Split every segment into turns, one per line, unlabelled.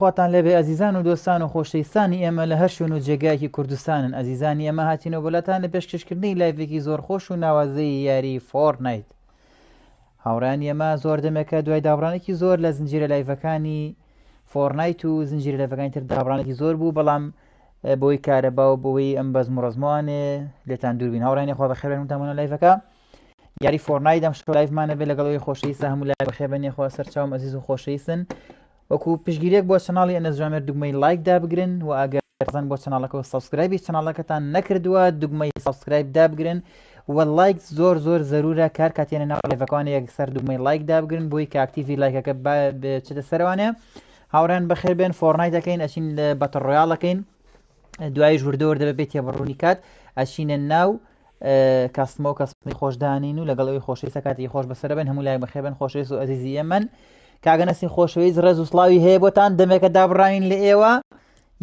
خواتان لەبێ ئەزیزان و دۆستان و خۆشەویستانی ئێمە لە هەر شوێن و جێگایەکی کوردستانن. ئەزیزانی ئێمە هاتینەوە بۆلاتان لە پێشکەشکردنی لایڤێکی زۆر خۆش و ناوازەی یاری فۆرنایت. هاوڕانی ئێمە زۆر دەمێکە دوای داڕانێکی زۆر لە زنجیرە لایڤەکانی فۆرنایت و زنجیرە لایڤەکانی تر داڕانێکی زۆر بوو، بەڵام بۆی کارەبا و بۆی ئەم بەزم و ڕزموانێ لێتان دووربین. هاوڕانی خوا بەخێربێن وتانمونە لایڤەکە یاری فۆرنایت ئەم شەو لایڤمانە بێ لەگەڵەوەی خۆشەویستە هەموو لای بەخێربێنێ خوا سەرچاوم ئەزیز و خۆشەویستن. وەکو پشگیرێک بۆ چناڵی ئەنەزوامێر دوگمەی لایک دابگرن و ئاگەرزان بۆ چناڵەکەەوە سابسکرایبی چناڵەکەتان نەکردووە دوگمەی سابسکرایب دابگرن و لایک زۆر زۆر زەرورە کار کاتێنە ناو لایڤەکانی یەکسەر دوگمەی لایک دابگرن بۆی کە ئاکتیڤی لایکەکە بچێتە سەروانێ. هاوڕێن بەخێر بێن فۆرنایت دەکەین ئەچین لە بەتڵ ڕۆیاڵەکەین دوای ژوردەوە دەبێت بێت تێبڕوونی کات ئەچینە ناو کاستمە و کەسمی خۆشدانین و لەگەڵەوەی خۆشەویستە کاتی خۆش بەسەر بن هەموو لای بەخێبن خۆشەویست و ئەزیزی ئێمن کاگەنەسی خۆشەویست ڕێز و سڵاوی هەیە بۆتان دەمێکە دابڕاین لە ئێوە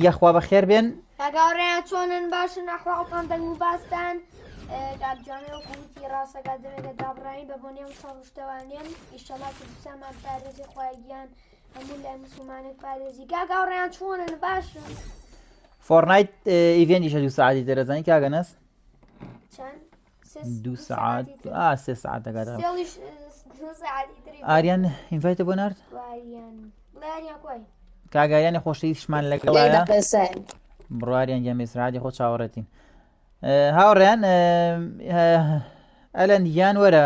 یەخوا بەخێر بێن
کاگاوڕێیان چۆنن باشن نەخواڵتان دەنگ و باستان کابجانێ و کوتی ڕاستەکە دەمێکە دابڕین بە بۆ نێو سەڕشتەوانێن ئیشەڵات دووسامان پارێزی خۆیان هەموو لای مسلمانێک پارێزی کاگاوڕێیان چۆنن باشن.
فۆرنایت ئیڤێنتیشە 2 ساعتی دەرەزانی کاگەنەس
چەند
2 ساعت 3 ساعت دەگات
ئاریان
ئاریان ئینڤایتە بۆ نارد
کوی
کاگایانی خۆشەویستمان لەگەڵایە بڕواریان گەمێسرادی خۆ چاوەڕێتین. هاوڕێیان ئەلەن یان وەرە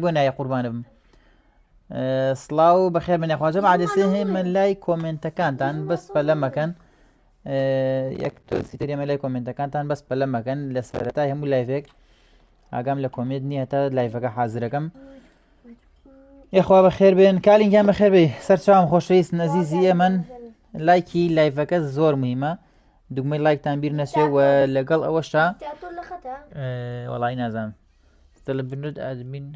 بۆ نایە قوربانم سڵاو بەخێر بنێ خواجەم عادەسێ هێمە لای کۆمنتەکانتان بەس پەلە مەکەن یەک تۆسیتەرێمە لای کۆمنتەکانتان بەس پەلە مەکەن لە سەرەتای هەموو لایڤێک ئاگام لە کۆمنت نییە تا لایڤەکە حازرەکەم. یخوا بەخێر بێن کالینگیان بەخێر بێ سەرچاوم خۆشەویست نەزیزی ئێمن لایکی لایڤەکە زۆر مهمە دوگمەی لایکتان بیر نەچێ و لەگەڵ ئەوەشە وەڵی نازانم لە بنوت ئادمین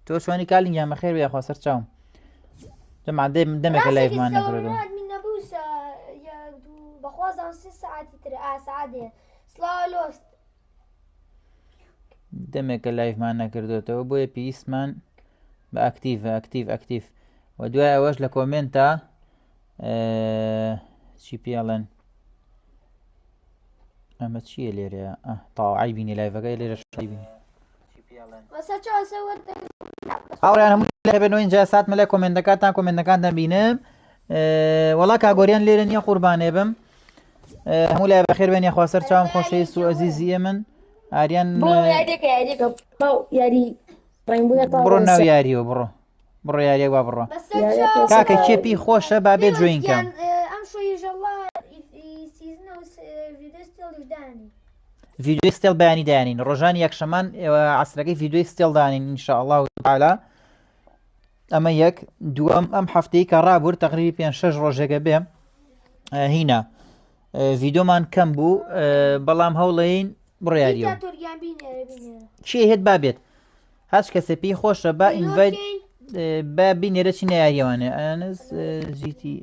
تۆ شوانی کالینگیان بەخێر بێ یخوا سەرچاوم جەمادێ دەمێکە لایڤمان نەکردەوە
بەخوازان 3 ساعتی تر ئاسعادێ سڵاوست
دەمێکە لایڤمان نەکردوێتەوە بۆیە پێویستمان بە ئەکتیڤ و دوای ئەوەش لە کۆمنتە چی پێڵێن ئەمە چییە لێرەیە تاوعی بینی لایڤەکەی لێرە شایبینی ئاوڕیان هەموو لەبێنەوە اینجا ساتمە لای کۆمنتەکان دەبینم وەڵا کاگۆریان لێرە نییە قوربانێ بم هەموو لای بەخێر بێن یخوا سەرچاوم خۆشەویست و ئەزیزیە من ئاریان بڕۆ ناو یاریەوە بڕۆ یاریە وا بڕۆ کاکە کێپی خۆشە با بێ جوینکە ڤیدیۆی ستێڵ بەیانی داێنین ڕۆژانی یەکشەمان ئێوە عەسرەکەی ڤیدیۆی ستێڵ دانین ئینشاءالله تعالی ئەمە یەک دووەم ئەم هەفتەی کە ڕابوور تەقریبی 5-6 ڕۆژێکە بێ هینە ڤیدۆمان کەم بوو بەڵام هەوڵەین بڕۆ یاریەوە چی هێت بابێت هەچ کەسێ پێی خۆشە با ئینڤایت با بینێرە چی نەیاریەوانێ ئەنس جیتی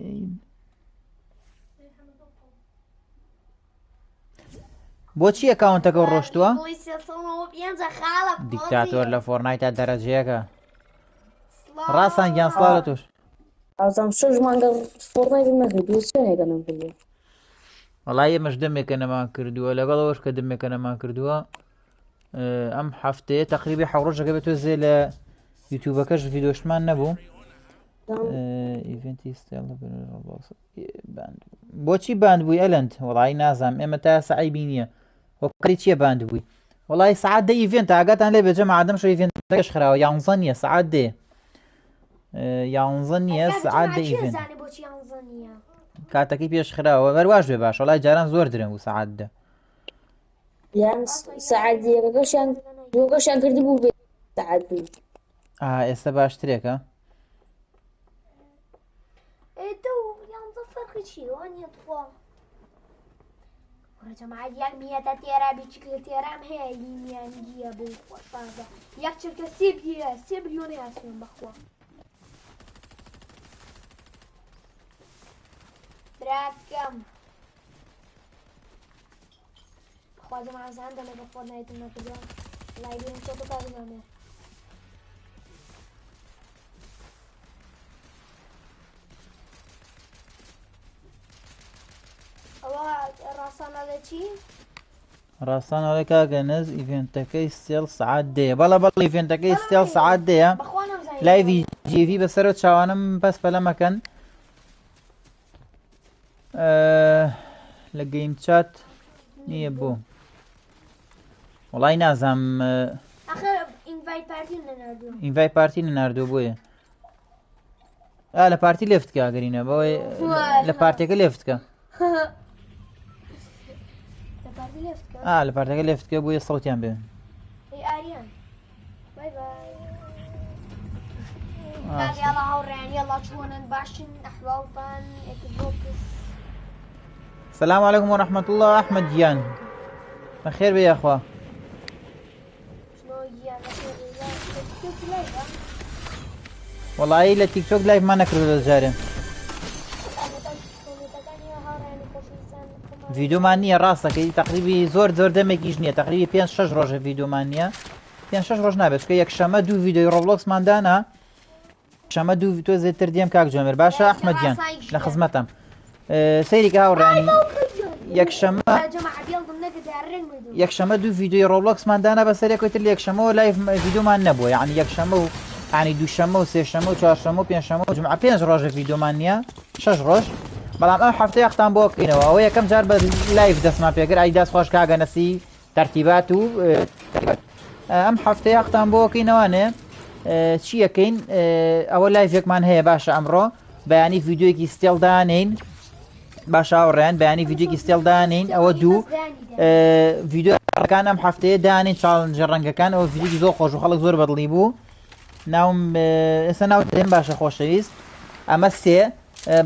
بۆچی ئەکاونتەکە ڕۆشتووە دیکتاتۆر لە فۆرنایتە دەرەجەیەکە ڕاستان گیان سڵاو لە توش وەڵای ئێمەش دەمێکە نەمان کردووە لەگەڵەوەش کە دەمێکە نەمان کردووە ئەم هەفتەیە تەقریبی حەوڕۆژەکە بێتۆ زێ لە یوتیوبەکەش ڤیدۆشمان نەبوو بۆچی باند بووی ئەلەند وەڵی نازانم ئێمە تا سعی بینیە وەقری چییە باند بووی وەڵی سعات دە ئیڤێنت ئاگاتان لێ بێجە مادەم شو ئیڤێنتەکەش خراوە 11 نییە سعات دێ 11 نییە سعات دە ئیڤێنت کاتەکەی پێش خراوە بەرواش بێ باش وەڵای جاران زۆر درێن بوو سعات دە
سعاتیەکەشیان کردی بوو بێ سعات بوو
ئێستا باشترێکە
جەماعەت میەتە تێرا بچکە تێرام هەیە لیمیانگیە بۆ خۆشبازە یەک چرکە 3 بلیۆنە یاسێن بەخوا براتکەم خوازم ئازان دەمەگە فۆرنایتم نەکردووە لای بێن چۆتە تا بزانێ ئەوە ڕاستانە چی؟
ڕاستانەوەی کاگەنز ئیڤێنتەکەی ستێڵ سعات دەیە بەڵە ئیڤێنتەکەی ستێڵ سعات دەیە
بەخوا نەمزانی
لایڤی جیڤی بەسەرەوە چاوانم بەس پەلە مەکەن لە گەیم چات نییە بۆ وڵای نازام
آخر ئینڤایت پارتی نەناردووە
ئینڤای پارتی نەناردووە بۆیە لە پارتی لێفتکە ئەگەرینە بەوەی لە پارتێکە لێفتکە
لە پارتی لێفتکە
لە پارتەکە لێفتکە بۆیە سەڵتیان بێ
ئاریان بای بای یاڵا هاوڕێیان یاڵا چۆنن باشن ئەحواڵتان ئێکزۆکس
السلام عليكم ورحمة الله أحمد جيان بخير بيا أخوة
شنو گیان لایڤە
والله إلى تيك توك لايف ما نكرر الجاري فيديو مانية راسك تقريبا زور دمكيش نية تقريبا 5-6 روج فيديو مانية 5-6 روج نابش كي يكشما دو فيديو روبلوكس مان دانا شما دو فيديو زيتر ديم كاك جوامر باشا أحمد جيان لخدمتهم سيري كهاوراني يكشما دو فيديو روبلوكس مان دانا بس سيري كويتر لي يكشما لايف فيديو مان نبوه يعني يكشما يعني دو شما و سه شما و چهار شما و پنج شما و جمعه 5 روز فيديو مانيا 6 روز بەڵام ئەم هەفتەیە یەختان بۆ بکەینەوە ئەوە یەکەم جار بە لایف دەستمان پێکرد ئای دەست خۆش کاگەنەسی تەرتیبات و ئەم هەفتەیە یەختان بۆ بکەینەوەنێ چی یەکەین ئەوە لایڤێکمان هەیە باشە ئەمڕۆ بەیانی ڤیدیۆیەکی ستێڵ دانین باشە هاوڕێیان بەیانی ڤیدیۆیەکی ستێڵ دانین ئەوە دوو ڤیدیۆەکان ئەم هەفتەیە دانین چاڵنجە ڕەنگەکان ئەوە ڤیدیۆی زۆر خۆش و خەڵک زۆر بەدڵی بوو ناوم ئێستا ناو دێن باشە خۆشەویست ئەمە سێ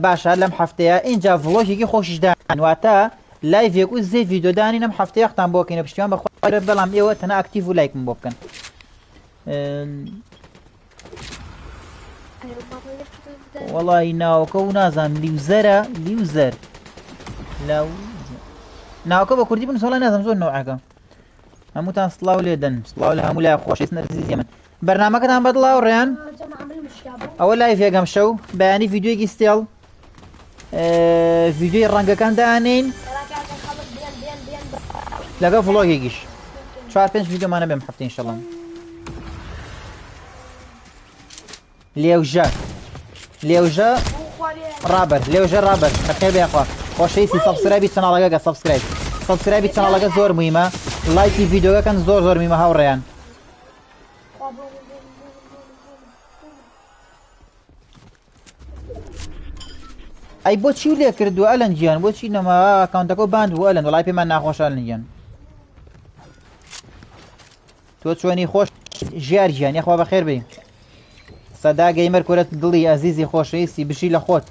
باشە لەم هەفتەیە اینجا ڤڵۆگێکی خۆشیش دان واتە لایڤێک و زێ ڤیدیۆ دانین ئەم هەفتەیە یەختان بۆ بکەینە پشتیوان بەخۆ بەڵام ئێوە تەنە ئاکتیڤ و لایکم بۆ بکەن وەڵی ناوەکە و نازانم لیوزەر ناوەکە بە کوردی بن سۆڵی نازانم زۆر نەوعەکە هەمووتان سڵاو لێدەن سڵاو لە هەموو لای خۆشەویست نەرزیزی من بەرنامەکەتان بەدڵاو ڕێیان ئەوە لایڤێکم شەو بەیانی ڤیدیۆیەکی ستێڵ ڤیدیۆی ڕەنگەکان دانین لەگەڵ ڤڵۆگێکیش 4-5 ڤیدیۆمانە بێم هەفتەی ئینشەڵڵا لێوژە ڕابەر بەخێر بێخوا خۆشەویستی سەبسکرایبی چەناڵەکە سەبسکرایبی چەناڵەکە زۆر موهیمە لایکی ڤیدیۆکەکەن زۆر میمە هاوڕێیان ئەی بۆچی لێ کردووە ئەلەن گیان بۆچی نەما ئەکاونتەکە باند بوو ئەلەن وڵای پێمان ناخۆش ئەلەن گیان تۆ چۆنی خۆش ژیار گیان یەخوا بەخێر بێ سەدا گەیمەر کورەت دڵی ئەزیزی خۆشەویستی بشی لە خۆت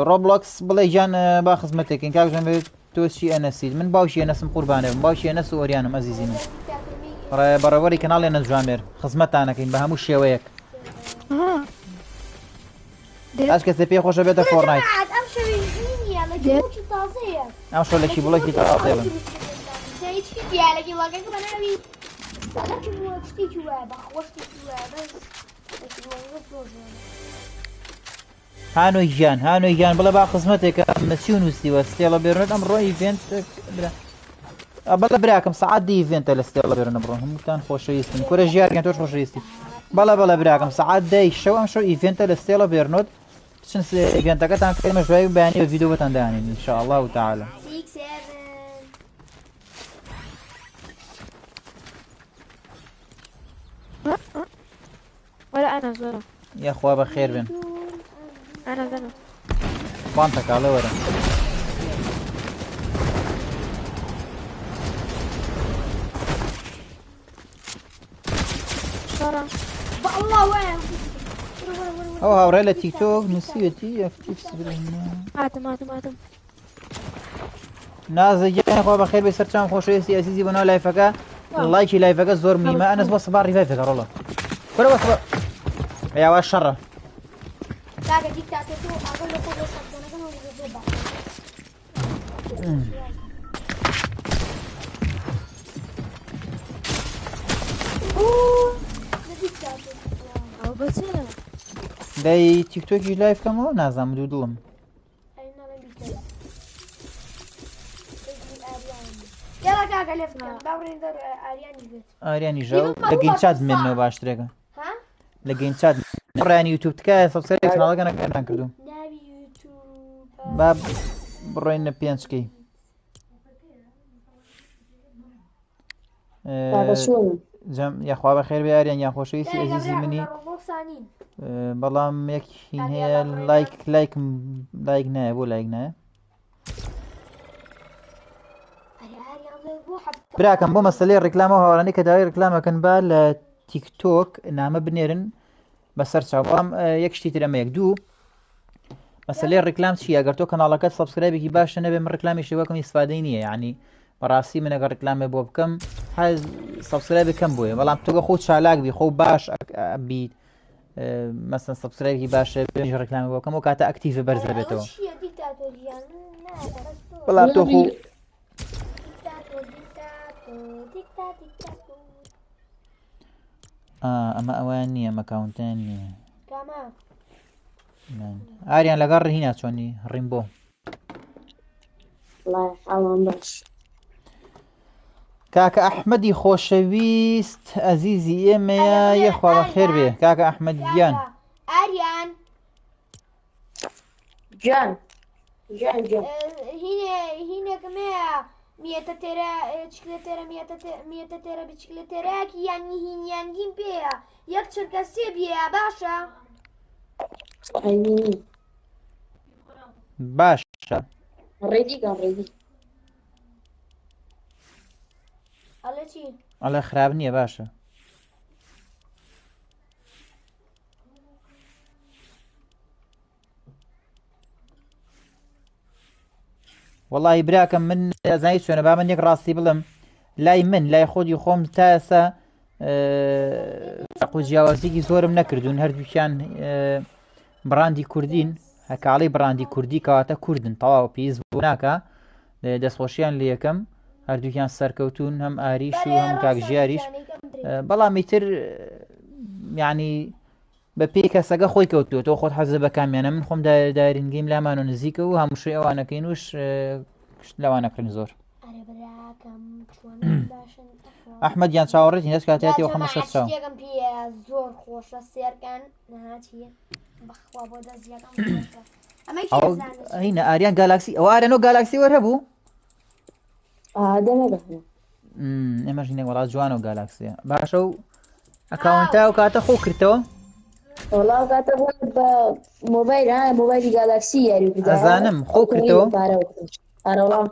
ڕۆبلۆکس بڵێ گیان با خزمەتێکین کاک ژەم بێت تۆ چی ئەنەسید من باوشی ئەنەسم قوربانێ بم باوشی ئەنەس و ئۆریانم ئەزیزی من بەڕێوەری کەناڵێ نەجوامێر خزمەتانەکەین بە هەموو شێوەیەک ئەش کەسێ پێی خۆشە بێتە فۆرنایت ئەم شۆلێکی بڵێکی تاڵێ بن هانۆی گیان بڵێ با خزمەتێکە مەچی و نووسیوە ستێڵە بێرنێت ئەم ڕۆ ئیڤێنت بەڵە براکەم سەعات ئیڤێنتە لە ستێڵە بێرنە بڕۆ هەمووتان خۆشەویستن کورە ژیارگەن تۆش خۆشەویستی بەڵە براکەم سەعات دەی شەو ئەم شەو ئیڤێنتە لە ستێڵە بێرنۆت چن ئیڤێنتەکەتان کەمە ژوای بەیانی بە ڤیدیۆ بەتان داهێنین ئینشاءالله تعالى
ولا أنا زورة
يا أخوة بخير بين
أنا
بانتك على ورا
زورة
والله وين
أو هاوريلا تيك توك نسيتي أكتيف سبرنا
ماتم
نازل جاي أخوة بخير بيسرتشام خوشويستي أسيسي بنا لايفكا لايكي لايفكا زور ميمة أنا بس بار ريفايفكا والله كله بس يا واش شره
كاكا ديكتاتور أقول لك خذ صدقنا كانوا يجيبوا
أو
داي تيك توك لايف كم هو نازم دودلم
يلا كاكا لفتك باورين دور ارياني بيت
ئاریانی ژەو لە گەینچات بمێنەوە باشترێکە
ها
لە گەینچات ڕیانی یوتیوب تکایە سەبسکرایب کاناڵەکە نەکردان کردوم
ناوی یوتیوب
با بڕۆینە پێنجکەی یاخوا بە خێر بێ ئاریان یان خۆشەویستی ئەزیزی منی بەڵام یەکین هەیە لایک نایە بۆ لایک نایە براکەم بۆ مەسەلەی ڕێکلامەوە هاوڕانی کە داوای ڕێکلامەکەن با لە تیکتۆک نامە بنێرن بەسەر چاو بەڵام یەک شتی تر ئەمە یەک دوو مەسەلەی ڕێکلام چیە گەر تۆ کەناڵەکەت سەبسکرایبێکی باشە نەبێ من ڕێکلامی شێوەکەم ئیسفادەی نییە یعنی بەڕاستی من ئەگەر ڕێکلامێ بۆ بکەم سەبسکرایب بکەم بۆیە بەڵام تۆ خۆ چالاک بی خۆ باش بیت مەسەن سەبسکرایبی باشە بێژ ڕێکلامی بۆ بکەم و کاتە ئەکتیڤ بەرز دەبێتەوە بەڵام تۆ خۆ ئەمە ئەویان نییە مەکاونتیان نییە ئاریان لەگەڵ ڕهینا چۆنی ڕیم بۆ کاکە ئەحمەدی خۆشەویست ئەزیزی ئێمەیە یەخوا بەخێر بێ کاکە ئەحمەد گیان
ئاریان
جان
هینێکمەیە میێتە تێرە چکلێتێرە میێتە تێرە بچکلێتێرەیەکی یانی هینیانگیم پێەیە یەک چرکە سێ بێە باشە
باشە
ڕێدی
ئەڵێ چی
ئەڵێ خراپ نییە باشە وەڵی براکەم من ئەزانی چۆنە با من یەک ڕاستی بڵم لای من لای خۆدی خۆم تا ئێستا فەق و جیاوازیی زۆرم نەکردوون هەردووکیان بڕاندی کوردین هەکاڵی بڕاندی کوردی کەواتە کوردن تەواو پێویست بۆ ناکە دەستخۆشییان لە یەکەم هەردووکیان سەرکەوتون هەم ئاریش و هەم کاکژیاریش بەڵامی تر یعنی بە پێی کەسەکە خۆی کەوتووە تۆ خۆت حەزە بە کامیانە من خۆم دارینگەیم لامان و نزیکە و هەمووشی ئەوانەکەین وش لەوانەکردن زۆر ئەحمەد یان چاوەڕێتی هەست کاتێتەوە خەمە سەر چاو
زۆر خۆشە سێرکەن
هینە ئاریان گالاکسی ئەو ئارەنۆ گالاکسی وەرهەبوو ئێمەش نێ وڵات جوان و گالاکسیە باشە و ئەکاونتا و کاتە خۆ کردەوە
وڵاو کاتە بۆ بە مۆبایلی گالاکسی یاری
ئەزانم خۆ کردەوە
ئارەوڵام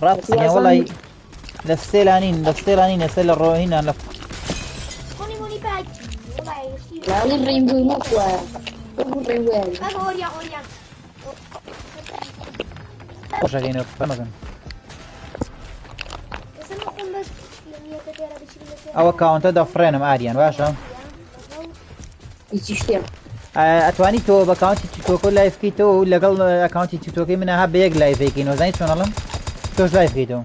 ڕاستە وەڵی لە فسێلانین ئێستا لە ڕۆهینان لە
لاڵی ڕێنبووی نەخوایە
خۆشەکەینەوە فەمەکەن ئەوە کاونتە دەفرێنم ئاریان باشە
هیچی شتێ
ئەتوانی تۆ بە کاونتی تیکتۆکۆ لایف بکەیتەوە و لەگەڵ ئەکاونتی تیکتۆکەی منە بە یەک لایڤێکەین وەزانی چۆن ئەڵم تۆش لایف بکەیتەوە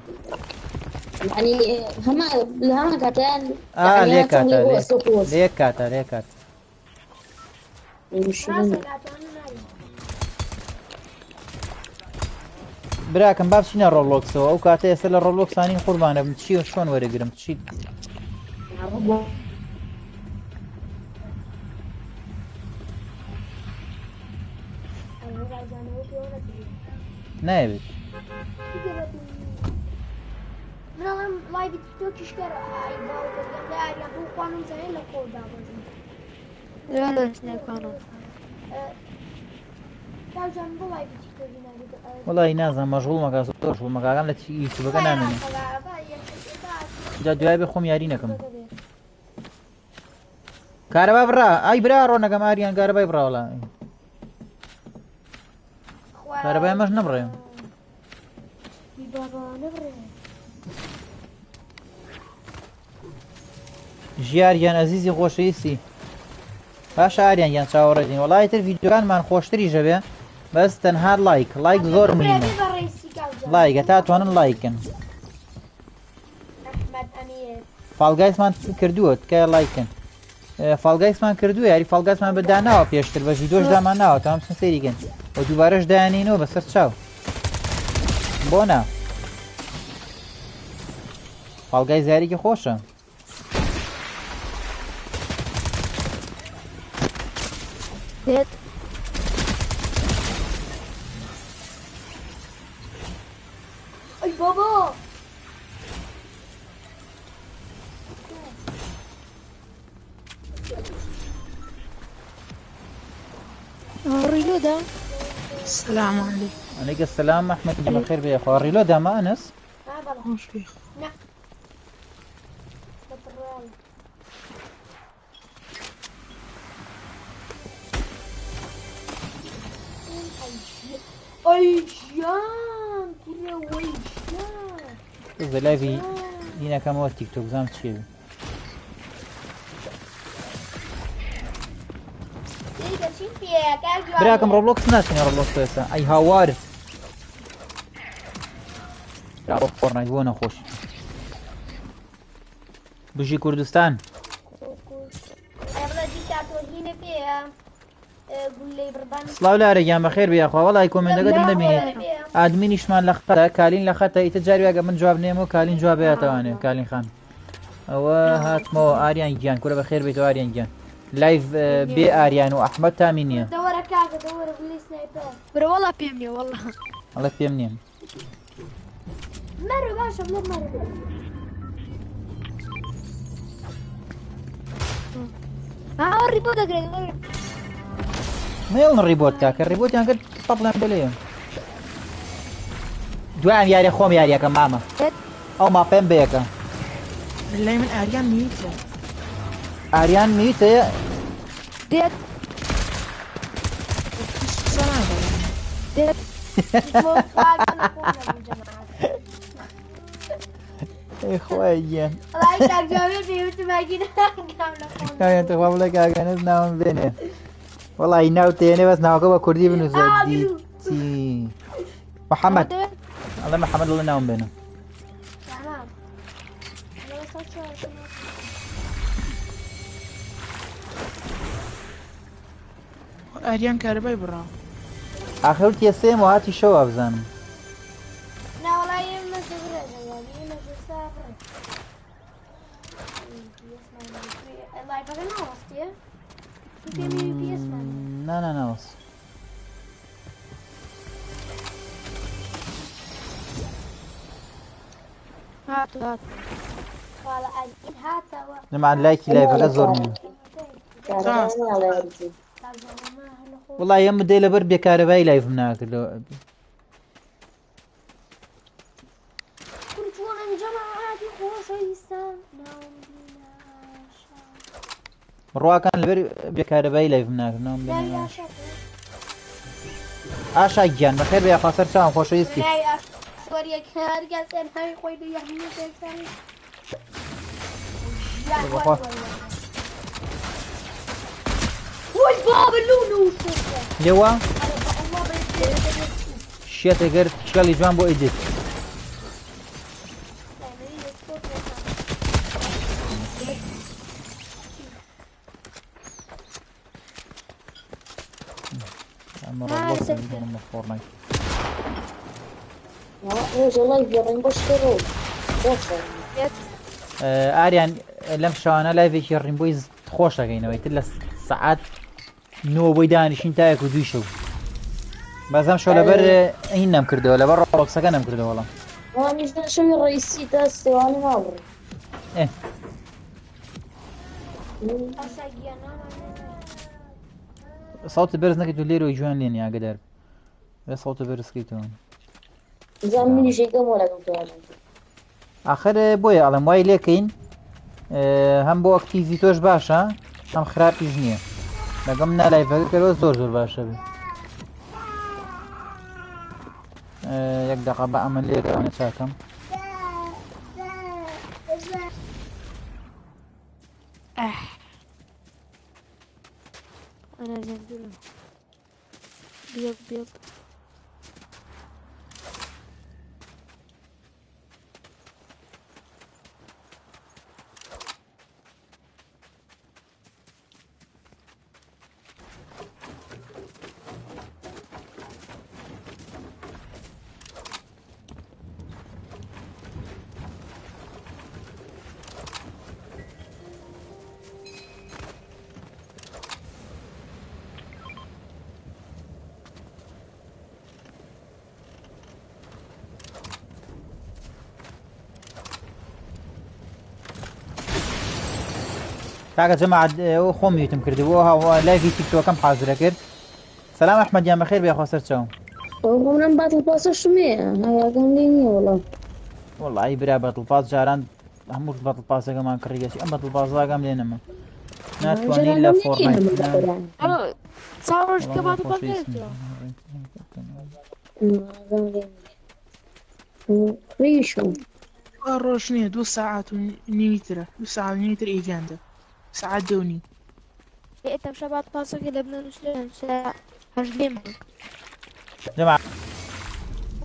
یعنی هەمە لە هەمە کاتیان
لێک کاتە لێک کاتە لێک کات براکەم با بچینە ڕۆڵۆکسەوە ئەو کاتە ئێستا لە ڕۆڵۆکسانین قوربانە بم چی شۆن وەرەگرم چی نایبێت
منەڵم لایڤی تیکتۆکیش کەر ئای باوکەم لە ئاریان بۆ خوانم زانێ لە خۆ دابەزم کاژان بۆ لایڤی تیکتۆکی ناگێت
وەڵی نازانم مەشغوڵ مەکە زۆر شوڵ مەکاکەم لە یوتیوبەکە نامێنێ جا دوای بێ خۆم یاری نەکەم کارەبا بڕا ئای برا ڕۆنەکەم ئاریان کارەبای بڕاوەڵا کارەبای ئەمەش نەبڕێ ژیاریان ئەزیزی خۆشەویستی باشە ئاریان یان چاوەڕێتین وەڵای تر ڤیدیۆکانمان خۆشتری ژەبێ بەس تەنها لایک زۆر مهمە لایکە تا توانن لایکن فاڵگایسمان کردووە تکایە لایکن فالگایسمان کردو یاری فالگاسمان بەداناوە پێشتر بە ڤیدۆش دامان ناوە تام سەریگەن و دووبارەش دایانینەوە بەسەر چاو بۆ نا فالگای زارێکی خۆشە
دێت
ئەی بابا
ڕیلۆدا
السلام عليكم.
عليك السلام أحمد بخير بخير ريلود ما أنس
ها بەڵام
خوش بي.
بەتڕال ئەی ژیان کوڕە وەی ژیان
زە لایڤی دینەکەمەوە تیکتۆک زانم چێ
دەچین پێکار
براکەم ڕۆبلۆکس ناچینە ڕۆبلۆکس ئێستا ئەی هاوارت خۆڕنایت بۆ نەخۆش بژی کوردستان
ئەڵە دیکاتۆژینە پێە گولەی بڕبان
سڵاو لارێکیان بەخێر بێخوا وەڵی کۆمنتەکەتم دەبینێت ئادمینیشمان لە خەتە کالین لە خەتە ئیتە جاریواگە من جواب نێمە و کالین جوابێتوانێ کالین خان ئەوە هاتمەوە ئاریان گیان کورە بەخێر بێتەوە ئاریان گیان لایڤ بێ ئاریان و ئەحمەد تامی نییە
دەوەرە کاکە دەوەرە گولی سنایپەر
برە وەڵا پێم نیە وەڵا
ئەڵە پێم نییە
مەرە باشە بڵێ مەرە
ڕیبۆ دەگرێت
مێڵن ڕیبۆت کاکە ڕیبۆتیان کرد پەڵیان بلێ دوایان یاریە خۆم یاریەکە مامە ئەو ماپێم بەیەکە
بالله من آريان ميتة.
ئاریان میتەیە
دێت
سلام.
دێت
خۆی گیان
ڕای کاکجاوێ پێوتماگی ناکام لە خۆم
کاکە تخوا بڵێ کاکەنت ناوم بێنێ وەڵی ناو تێنێ بەس ناوکە بە کوردی بنووسە دیتی محەممەد ئەڵێ محەممەد لە ناوم بێنە
آريان كهرباي برا.
ئاخر تێسێم و هاتی شەوە بزانم
ناوەڵای ئێمە زەورە سافرە لایڤەکە ناوەستیە پێمی پیسمان
نانە ناوەس
هات هات
خاڵە ئەلین هاتەوە
نەمان لایکی لایڤەکە زۆر من وڵی ئەم دێ لەبەر بێکارەبای لایڤم ناکردەوە
كنتونا جماعاتي خوشيستان
ڕواکان لەبەر بێکارەبای لایڤم ناکردنەوە
لا
بێنە
يا شكل
ئاشا گیان بەخێر بێ خاسەر چاوم خۆشەویستی
لا يا سوريا كار قاسم هاي خوي دي يحمي تسالي وش باب اللونو
لێوە
الله بيدي
شێتەگەر شکەڵی جوان بۆ ئیدیت ئەمە ڕۆبلۆکس بۆ فۆرنایت
والله يبين بشتروا بوصل
ئاریان لەم شەوانە لایڤێکی ڕیمبۆی خۆش دەگەینەوەی تر لە سەعات 9 بۆی دانیشین تا 1 و 2 شەو بەزەم شەو لەبەر ئین نەم کردەوە لەبەر ڕۆڵۆکسەکە نەم کردەوە وەڵام
ما نجد نسوي رئيسي تاسي وانا ما أبغى
ساوتە بەرز نەکەیت و لێرەوەی جوان لێن یاگەدار بێ ساوتە بەرزکەیتەوە
زميلي شيء كم ولا كم تعمل
آخر بۆیە ئەڵم وای لێکەین هەم بۆ ئەکتیڤی تۆش باشە هەم خراپیش نییە لەگەم نالایڤەکەکەەوە زۆر زۆر باشە بێ یەک دەقە بە ئەمە لێرەوانە چاکەم
أنا زندلة بيض بيض
تاکە جەماعەت ئەو خۆم میوتم کردبووە لایڤی تیکتۆکەم حازرە کرد. سەلام ئەحمەد گیان بەخێر بێ خۆ سەرچەوم.
منم باتل پاسەشم هەیە هەیەکەم لێ نییە وەڵام.
وەڵی برا بەتڵ پاس جاران هەموو بەتڵ پاسەکەمان کڕیگەچی ئەم بەتڵ پاساگەم لێ نەما. ناتوانین لە فۆرنایت
چاوەڕۆژ کە باتڵ پاس نێتەوە.
ڕیشم.
ڕۆژ نییە 2 ساعات و نیویترە 2 ساعت و نیویتر ئیڤیاندا ساعت 2:30.
ئێتەم شە بات پاسەکە لە بنەنووسێن هەژ لێم بوو.
جەماعەت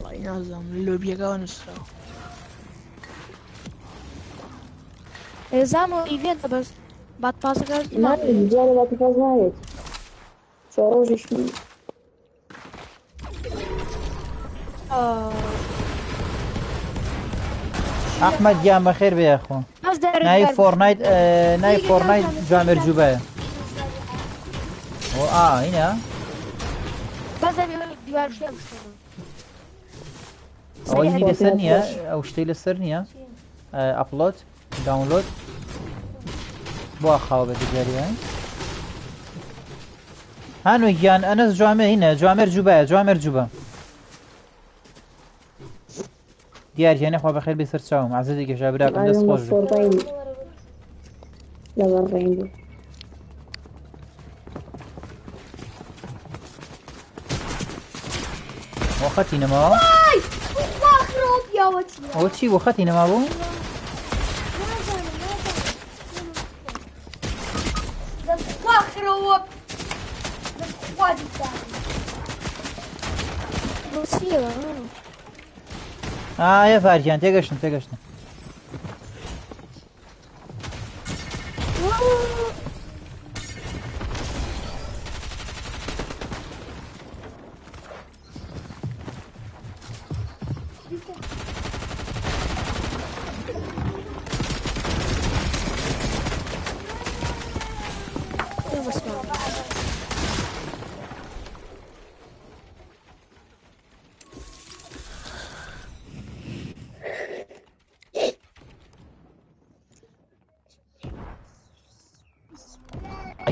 وڵی نازانم لە لۆبیەکەوە نووسراوە.
ئێزام و ئیڤێنتە بەس بات پاسەکە
جارە باتل پاس ناوێت. چوار ڕۆژیش
ئەحمەد گیان بەخێر بێ خۆ. ناوی فۆرنایت جوامێر جوبایە. هینە
بەس دیوار شتێ بشتەوە.
ئەوەی هینی لەسەر نییە ئەو شتەی لەسەر نییە ئەپلۆد داونلۆد بۆ خاوە بە دیجاریان هانووی گیان ئەنەس جوامێ هینە جوامێر جوبایە جوامێر جوبە دیارگیانە خوا بەخێر بێ سەر چاوم عەزیزی گەشا براکەم دەست خۆش
لەبەر
وەخەتی نەماوە ئەوە چی وەخەتی نەما بوو؟ یە فارکیان تێگەشتن تێگەشتن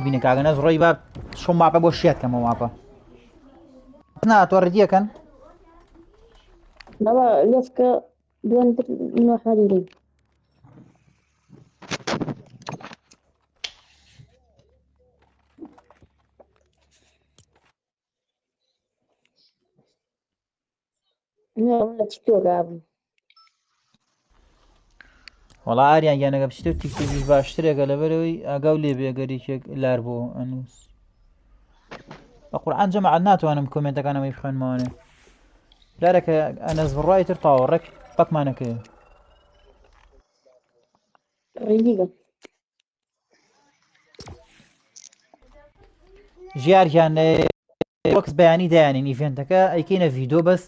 بینە کاگەنەس ڕۆی بە شۆم ماپە بۆ شێتکەمە ماپە ناتوە ڕێدیەکەن
بابا لێفکە دوێنتر نۆحەریری لە تیکتۆکابوو
وەڵا ئاریان گیانەگە بچیتە و تیکتۆکیش باشترێکە لەبەرەوەی ئاگاو لێ بێگەریکێک لار بۆ ئەنووس بە قورعان جەماعەت ناتوانم کۆمنتەکانەمەی بخوێنمەوانێ جارێکە ئەنەس بڕای تر تاوەڕێک پەکمانەکەوێ
ڕێدیگە
ژیارگیان وەکس بەیانی دایانین ئیڤێنتەکە ئەیکەینە ڤیدۆ بەس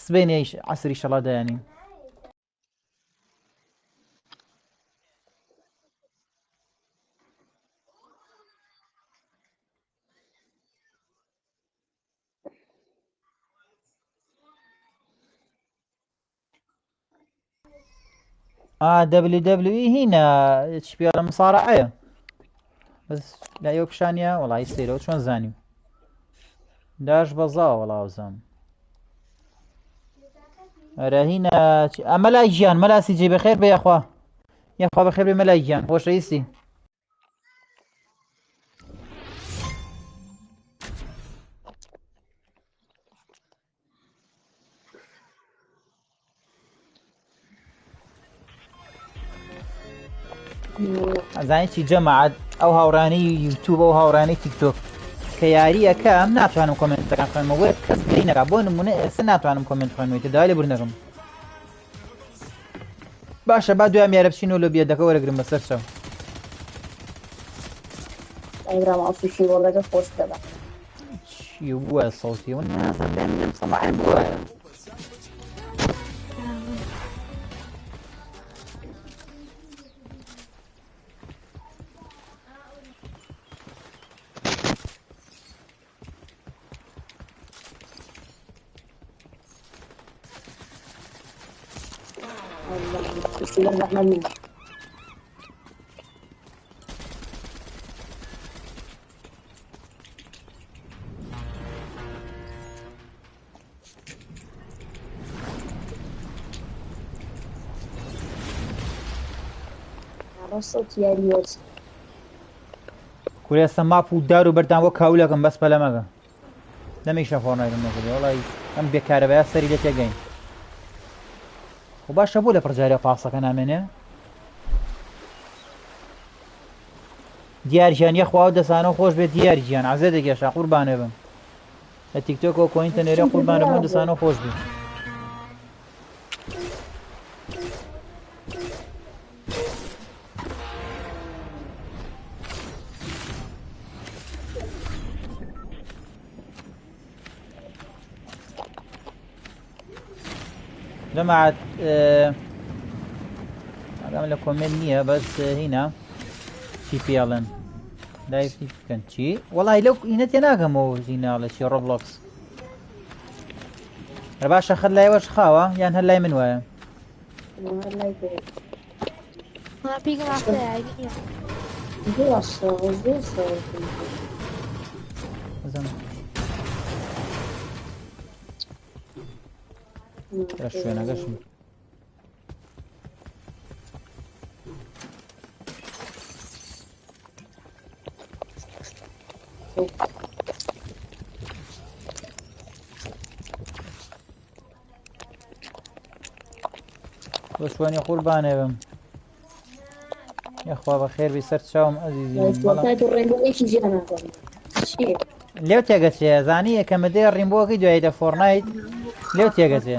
سبێنێ عەسری شەڵا دایانین WWE هینە چپیاڵە مصارعەیە بەس لا ئێوە پیشانیە وەڵی سەیرەوە چۆن زانیم داش بەزاوە وەڵاوزانم ئەرە هینە ئەمە لای گیان مەلاسی جێ بەخێر بێ یاخوا یاخوا بەخێر بێ مەلای گیان خۆشەویستی ئەزانانی چی جەماعەت ئەو هاوڕانەی یوتیوب و هاوڕانەی تیکتۆک کە یاریەکە ئەم ناتوانم کۆمنتەکان خوێنمەوە کەس لێی نەکا بۆ نمونە ئێستا ناتوانم کۆمنت خوێنمەوە داوای لێ بورنەکەم باشە با دوام یارە بچین و لە بێدەکە وەرەگرم بەسەر چاو
ئەیرام ئەفیشی وەڵەکە خۆش دەبا
چی بووە سەڵتی و نازانم سەماعی بووە
ڕاستە یاریوەچ
کورێ ئێستا ماپ و دار و بەردان بۆ کاولەکەم بەس پەلەمەگە دەمێکشە فۆرنایتم نەکردی وەڵی ئەم بێکارەبەیە سەری لێ تێگەین خۆ باشە بۆ لە پڕجارێ پاسەکە نامێنێ دیارژیان یەخوا و دەسانەوە خۆش بێت دیارژیان عەزێ دەگەشا قوربانێ بم لە تیکتۆکەوە کۆینتە نێرە قوربانە بم دەسانەوە خۆش بێت جماعة أنا كومنت نية بس هنا شي بيالن لايف كان شي والله لو ينتي ناقمو هنا على شي روبلوكس رباشا خلي وش خاوة يعني هلاي من وين
ما بيجي مع أخويا
شوية ناقشني وشواني قرباني بم يا اخوة بخير بيسرت شاوم عزيزي لێو تێگەچێ زانی یەکەمە دێ ڕیمبۆکەی دواییدە فۆرنایت لێو تێگەچێ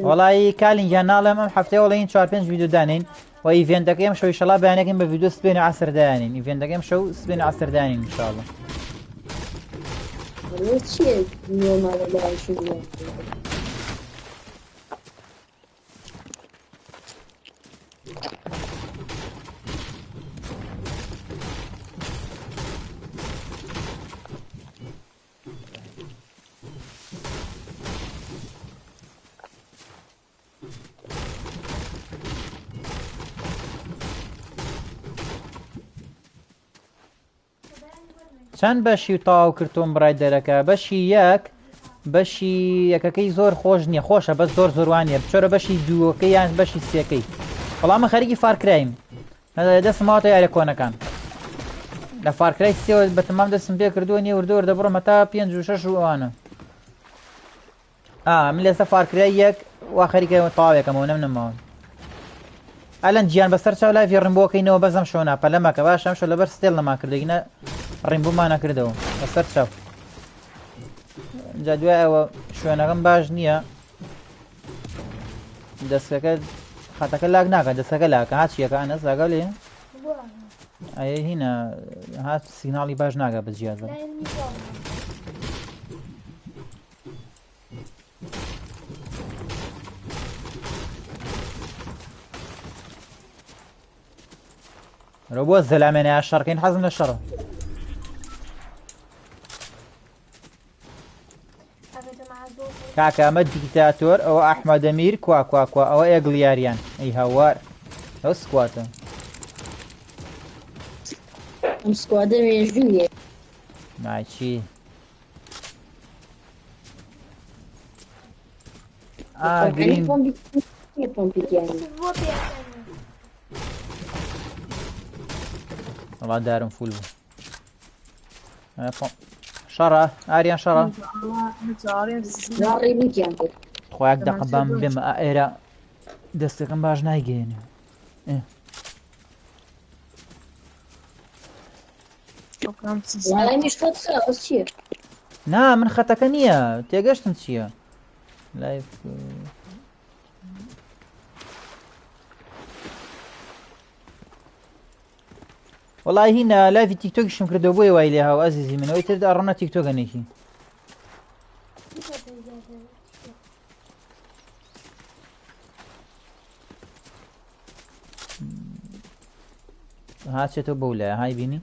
وڵی کالینجان ناڵێم ئەم هەفتەیە وڵی 4-5 ڤیدیۆ دانین و ئیڤێنتەکەم شەو ئینشەڵا بەیانێکین بە ڤیدیۆ سبێنی عەسر دایانین ئیڤێنتەکەم شەو سبێنی عەسر دایانین ئینشاڵڵا چەند بەشی و تەواو کردوم بڕای دەرەکە بەشی یەک بەشی یەکەکەی زۆر خۆش نییە خۆشە بەس زۆر زۆروانیە بچۆرە بەشی دووەکەی یان بەشی سێکەی بەڵام خەریکی فارکرایم دەستم ماوەتە یارە کۆنەکان لە فارکرای سێوە بەتەمام دەستم پێ کردووە نیە وردە وردە بڕۆم هەتا 5 و 6 و ئەوانە من لێستا فارکرای یەک وا خەریکە تەواوێکەمەوە نەمنەمەوە ئەلەن گیان بەسەر چاو لایڤی ڕیمبۆکەینەوە بەزەم شۆنا پەلەمەکە باش ئەم شۆ لەبەر ستێڵ نەما کردەگینە ڕیمبۆمان نەکردەوە بەسەر چاو جا دوای ئەوە شوێنەکەم باش نییە دەستەکە خاتەکە لاک ناکە دەستەکە لاکە هات چیەکە ئەنەس لاگە لێ ئەیە هینە هات سیگناڵی باش ناگە بە جیازە بۆ زەلامێنەیە شەڕکەین حەزم لە شەڕە کاکە ئەمە دیکتاتۆر ئەوە ئەحمەدەمیر کوا ئەوە ئێگڵیاریان ئەی هاوار ئەو سکواتە
ئەم سکوادە مێژوویە
ماچی گرین وڵا دارم فول بوو شەڕە ئاریان شەڕە خۆیاک دەقەبام بێمە ئێرە دەستەکەم باش نایگەێنێ نا من خەتەکە نییە تێگەشتم چییە لایف والله هنا لايف تيك توك شم كردو بوي وايلي هاو عزيزي من ويتر أرونا تيك توك أنيكي هاتشتو بولا هاي بيني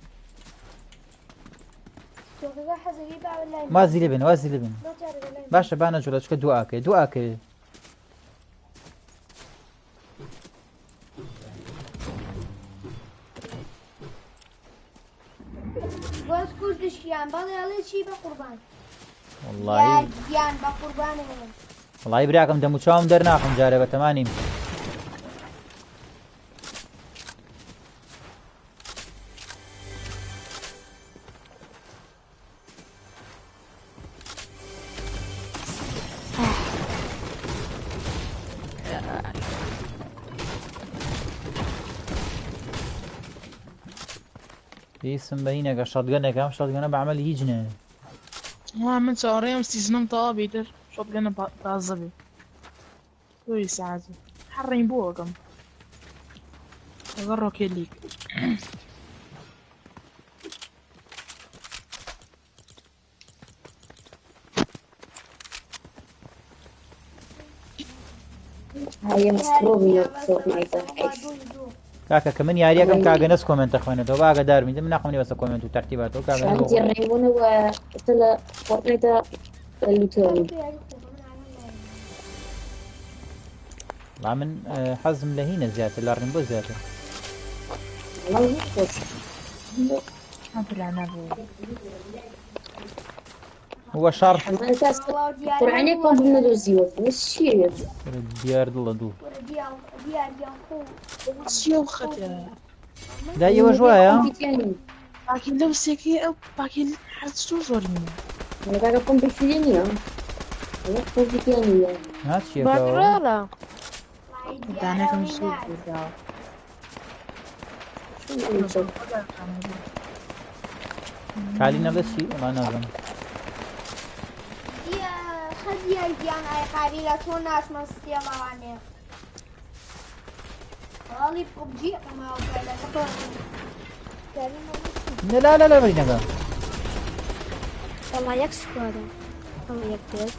وازي لبن وازي لبن باشا بانا جولا شكو دعاكي دعاكي
باز كردشيان باز على شي بقربان
والله
يان بقربان
والله براكم دمو شاوم درناكم جاري بتمانيم اسم بهينك شotgunك هم شotgunه بعمل هيجنه
ما من صاريم سيزنم طا بيتر شوط جنا بعذبي توي ساعته حرين بوقم أجرب كليك
هاي مستروبي صوت ما
كاكا كمان ياريا كم كاكا ناس كومنت اخوانا تو باقا دار من من ناقمني بس كومنت وترتيبات وكاكا
عندي يريبون وقتل فورتنايت اللوتوري
لا من حزم لهينا زيادة لارنبو زيادة
والله خوش
هو شرط
قرعانيكم بندوزيوت ماشي
ديار الله دو
شو خطر
دا يوا شوية
لكن لو سكي أو لكن حسوا زورين
انا قاعد اقوم بالفيديو انا اقوم بالفيديو
هات شي كاو
بقرالة
دانكم شو
كالينا بس شي والله نظم
خدي الجان اي قليلة توناس مستيا موانيا والله ببجي ما
لا لا لا برينا قام
والله يكسب هذا والله يقتل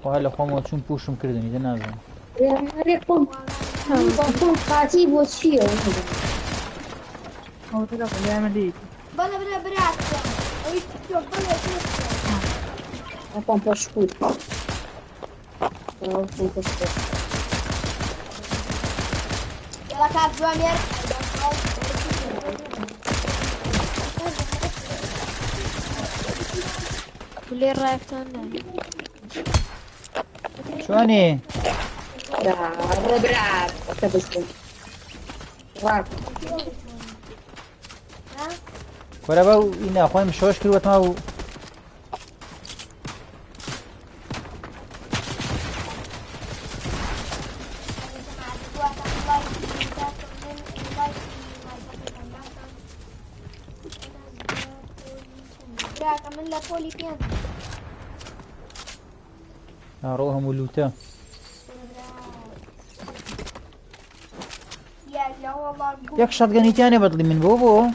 وهلا خوما شون بوشم كردني دا نظم
انا اقوم قاتي بوشي
هو ترى يعمل ايه
بلا برات ويش تشوف بلا
اقوم بشكوت اقوم بشكوت
يلا كاب زوامير
واللي رايك تاني
شوني
براب تبسم راك
ولا باو إنا أخوان مشوش كروت ماو روهم ولوتا ياك شاتغاني تاني بطلي من بوبو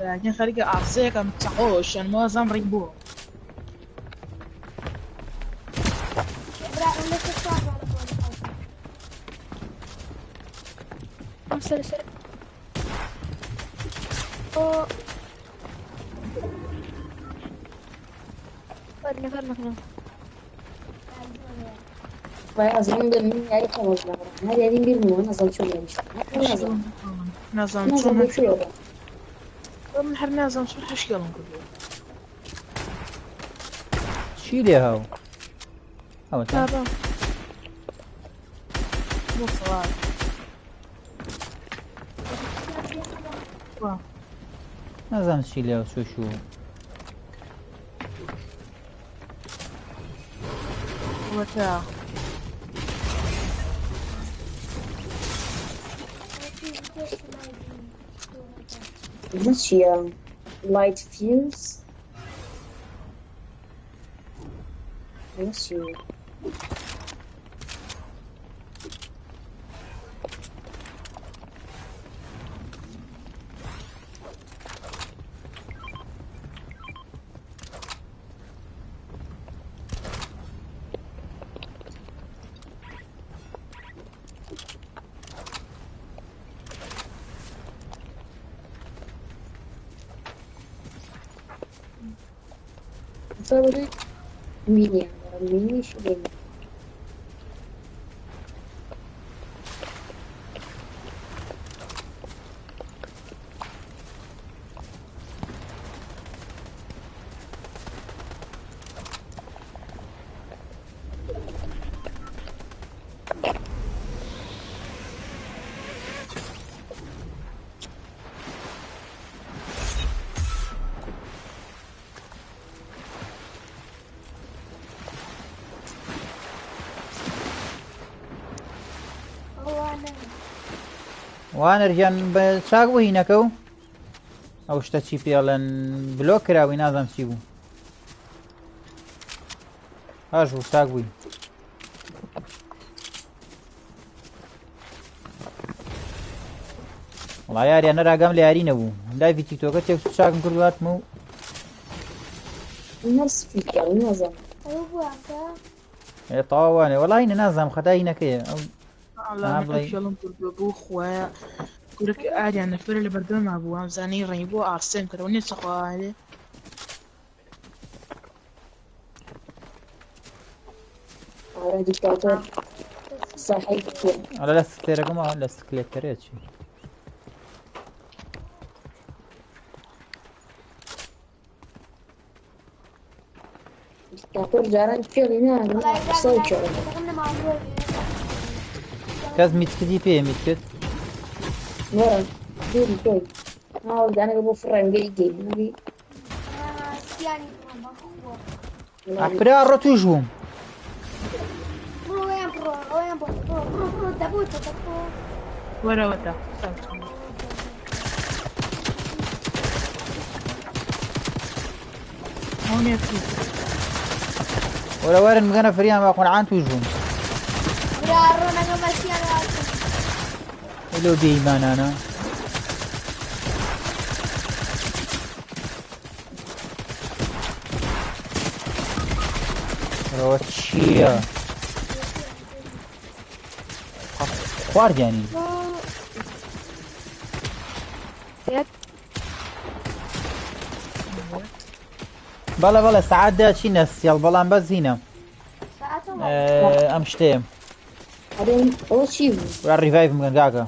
لكن خليك أعزيك أم تحوش أنا ما زام ريبو
سر أوه فرنا
أظن من يعني خلاص هذه بيرمو نظام شو يعني
نظام شو من حر نظام شو حشكلهم كله
شيلي هاو هاو
تابع
مو صغار
نظام شيلي هاو شو
وتا
ماشي لايت فيوز ماشي صبري ميني ميني شو بيني
وانەرگیان بە چاک بوو هینەکە و ئەو شتە چی پێڵێن بلۆک کراوی نازانم چی بوو باش بوو چاک بووی وڵا یاریان نەراگەم لە یاری نەبوو لایڤی تیکتۆکە تێک چاکم کردواتمە و
نفس فيك نظام
تەواوانێ وەڵی نازانم خەتا هینەکەیە ئەو
لا فيلم بو خويا يقولك عادي انا فيلم اللي بردون مع ابوها زاني ريبو ارسم كده وني سخوا عليه
ديكتاتور صحيح
على لا ستيركم ولا سكليتريت شي
ديكتاتور جاران فيلي نعم صوت
كاز ميتكدي بيه ميتكد
ورا ديري كوي هاو انا ابو فرن جاي نبي
أكبر الرتوجهم
ورا ودا هون يفي
ولا وارن مغنى فريان ما أكون عن توجهم لو بإيمان أنا روتشيا خوارد يعني بلا ساعات دا شي ناس يلا بلا بس هنا امشتيم
بعدين اول شيء
ولا الريفايف من قاعدة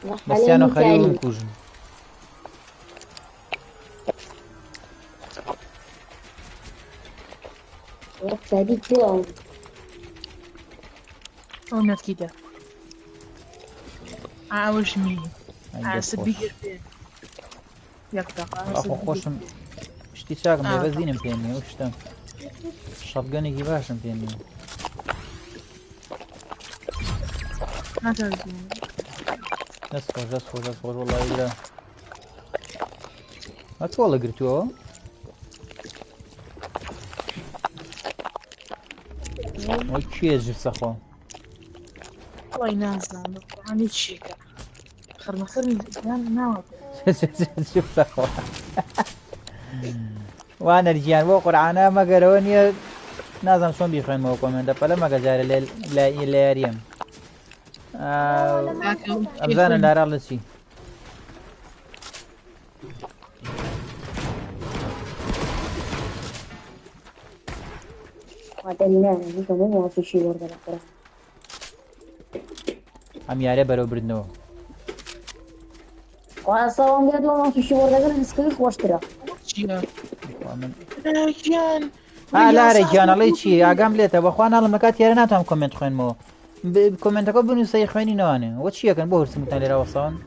بس يعني خليهم كوجن
وقت هذيك يوم
هون كده عاوش مين عسبير فين يقطع
أخو خوشم شتي شاكم لي بزينم بيني وشتم شطقني كيفاشم بيني
ما تزين
اسخوش والله إلا ما والله قرتوه وشي يجلس أخوه
والله ينازل يعني تشيكا خرني ناوي
شوف أخوه وانا الجيان بو قرعانا ما قروني نازم شون بيخوين موقع من ده فلا ما قجار لا يريم أبزانا لا رأى لشي
وعدلنا هذيك مو في شيء ورد القرآن
هم ياري برو بردنو
وأصلا قالوا ما في شيء ورد القرآن نسكت واشترى
رجال
لا رجال الله شيء أقام ليته بخوانا لما كات يارنا تام كومنت خوين مو بكومنت أكو بنو سيخويني نوانه وشي كان بهرس متالي راوصان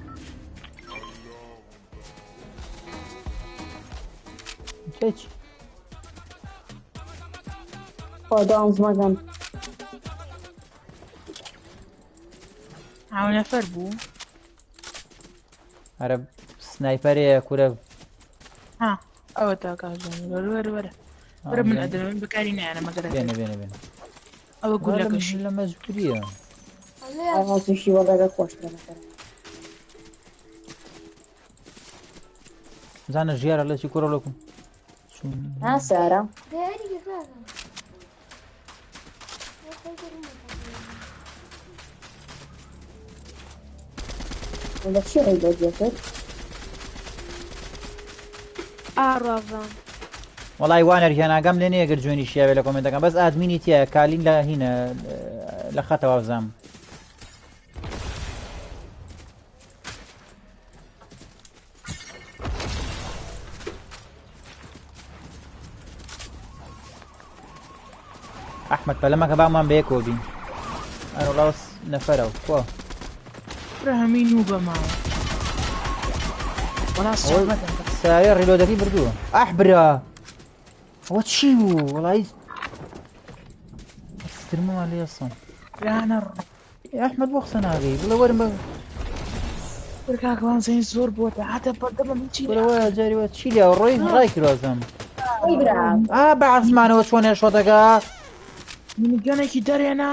هيك
داونز مكان
عاونا فربو
عرب سنايبر كورة
ها أو تاكاجون ورا من أدري من بكارينا أنا ما قدرت
بيني
أو أقول لك
شيء لا مجبورية
ما في شيء ورد القرآن واشترى
زانا الجيار الله شكرا لكم
ها سارة ولا شيء غير جاكر
أعرض
وڵی وانەر هێناگەم لێ نێگر جوێنی شیاوێ لە کۆمنتەکەم بەس ئادمینی تایە کالین لە هینە لە خەتەوە بزانم. ئەحمەد پەلەمەکە بامان بەیەکەوە بین ئەوڵاوس نەفەرە کۆ
برا هەمین و بەماوە
ساوێ ڕیلۆدەکەی بردووە ئاح برا ئەوە چی بوو وڵی سترمەوە لێ سم
برانە
ئەحمەد بۆ قسە ناگەی بڵێ وەرم بە
کاکەوان زەین زۆر بۆتە هاتە پەردەمە من چی
بڵەوە جاریوە چی لێ ڕۆی ڕای کرۆزم
ئەی برا
بە عزمانەوە چۆنێ شۆتەکە
منیگەنێکی دەرێنا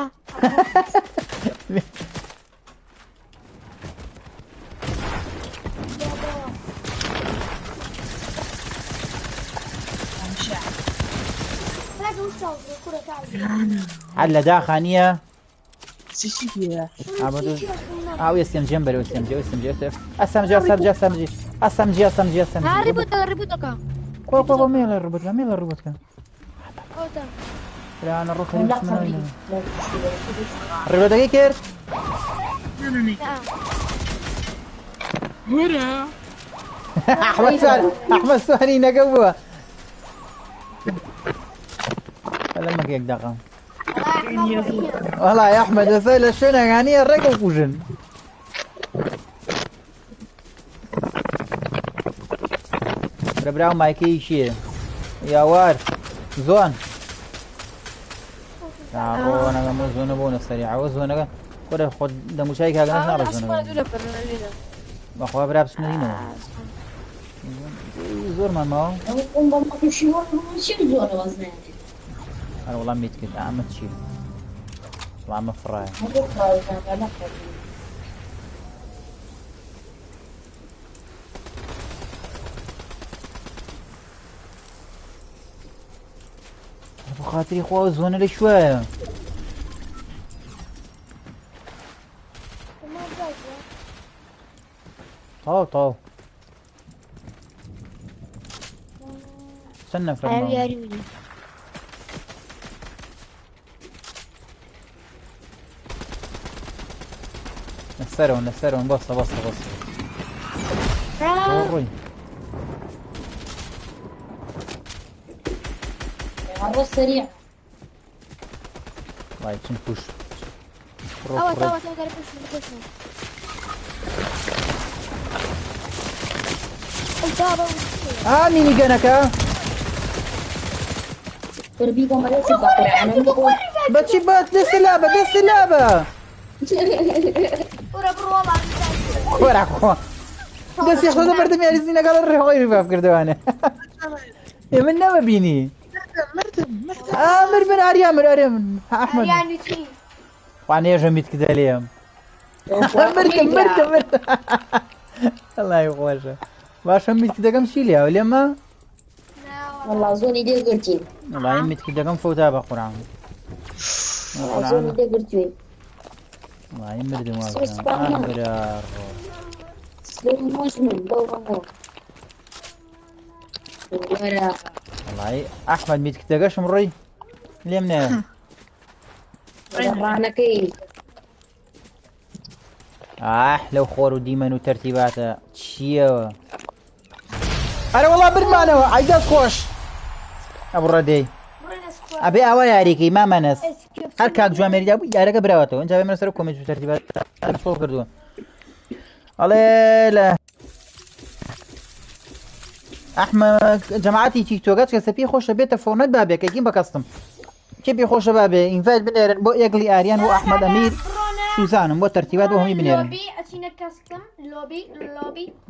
هەر لە داخانیە
چی پێە
ئاو ئێستم جێم بەرەوە سێمجێ ئەسەمجێ ئەسەمجێ
ڕیبوتەکە
کۆ بۆ مێڵە ڕوبەتکە مێڵە ڕوبەتکە رانە ڕۆکەی ڕێلۆدەکەی کرد
وەرە
ئەحمەد سواری نەگە بووە لەمەکێک دەقەم وەڵای ئەحمەد دەسەر لە شوێنەکانیە ڕێگە و کوژن برا مایکەی شیە یاوار زۆن ڕۆنەکەم زۆنە بۆنە سەریعەوە زۆنەکە خۆرە خۆ دەموچای کاگەنەش ناڕە زۆنەکە بەخوا برا بچنەینەوە زۆرمان ماوە هەر وەڵام میت کرد ئامە چی وڵامە فڕایە بۆ خاتری خوا زۆنە لە شوایە تاو چەند نەفرە
یاریونی
لەسەرەوە بەسە ڕۆی
مرة سريع
وای چن پوش
ئەوە تاوە گەرە پشت
مینی گەنەکە
تربي كما لسه بقرا انا بقول
بەچی بە دەستی لابە خۆرا خۆ دەستی خۆدە بەردەم یاریزی لەگەڵ ڕێخۆی ڕیڤاف کردوانێ من نەمەبینی مر ئاریامر ئەحمەد خوانێژە میت کردە لێم مرکم ئەڵای خۆشە باشە میت کردەکەم چی لێوە لێمە
والله زوني دي قرتين
وڵای میت کردەکەم فەوتا بە قورعان
زوني دي قرتين
وڵای مردم
سلوموش من دورة ورا
وڵای ئەحمەد میت کردەکەشم ڕۆی لێم نێ
رانكي
لەو خۆر و دیمەن و تەرتیباتە چییەوە ئەرە وەڵا بردمانەوە ئایدەست خۆش ئەبڕەدەی ئەبێ ئەوە یاریکەی مامەنەس هەر کاک جوامێریدا بوو یارەکە براوەتەوە اینجا بێمە سەر کۆمێت و تەرتیبات سۆڵ کردووە ئەڵێ لە ئەحمەد جەماعەتی تیکتۆکات کەسە پێی خۆشە بێتە فۆنەت بابێکەکەی بەکەستم کێ پێی خۆشە بابێ ئینڤایت بنێرن بۆ ئێگلی ئاریان و ئەحمەد ئەمیر سوزانم بۆ تەرتیبات بۆ هەمی بنێرن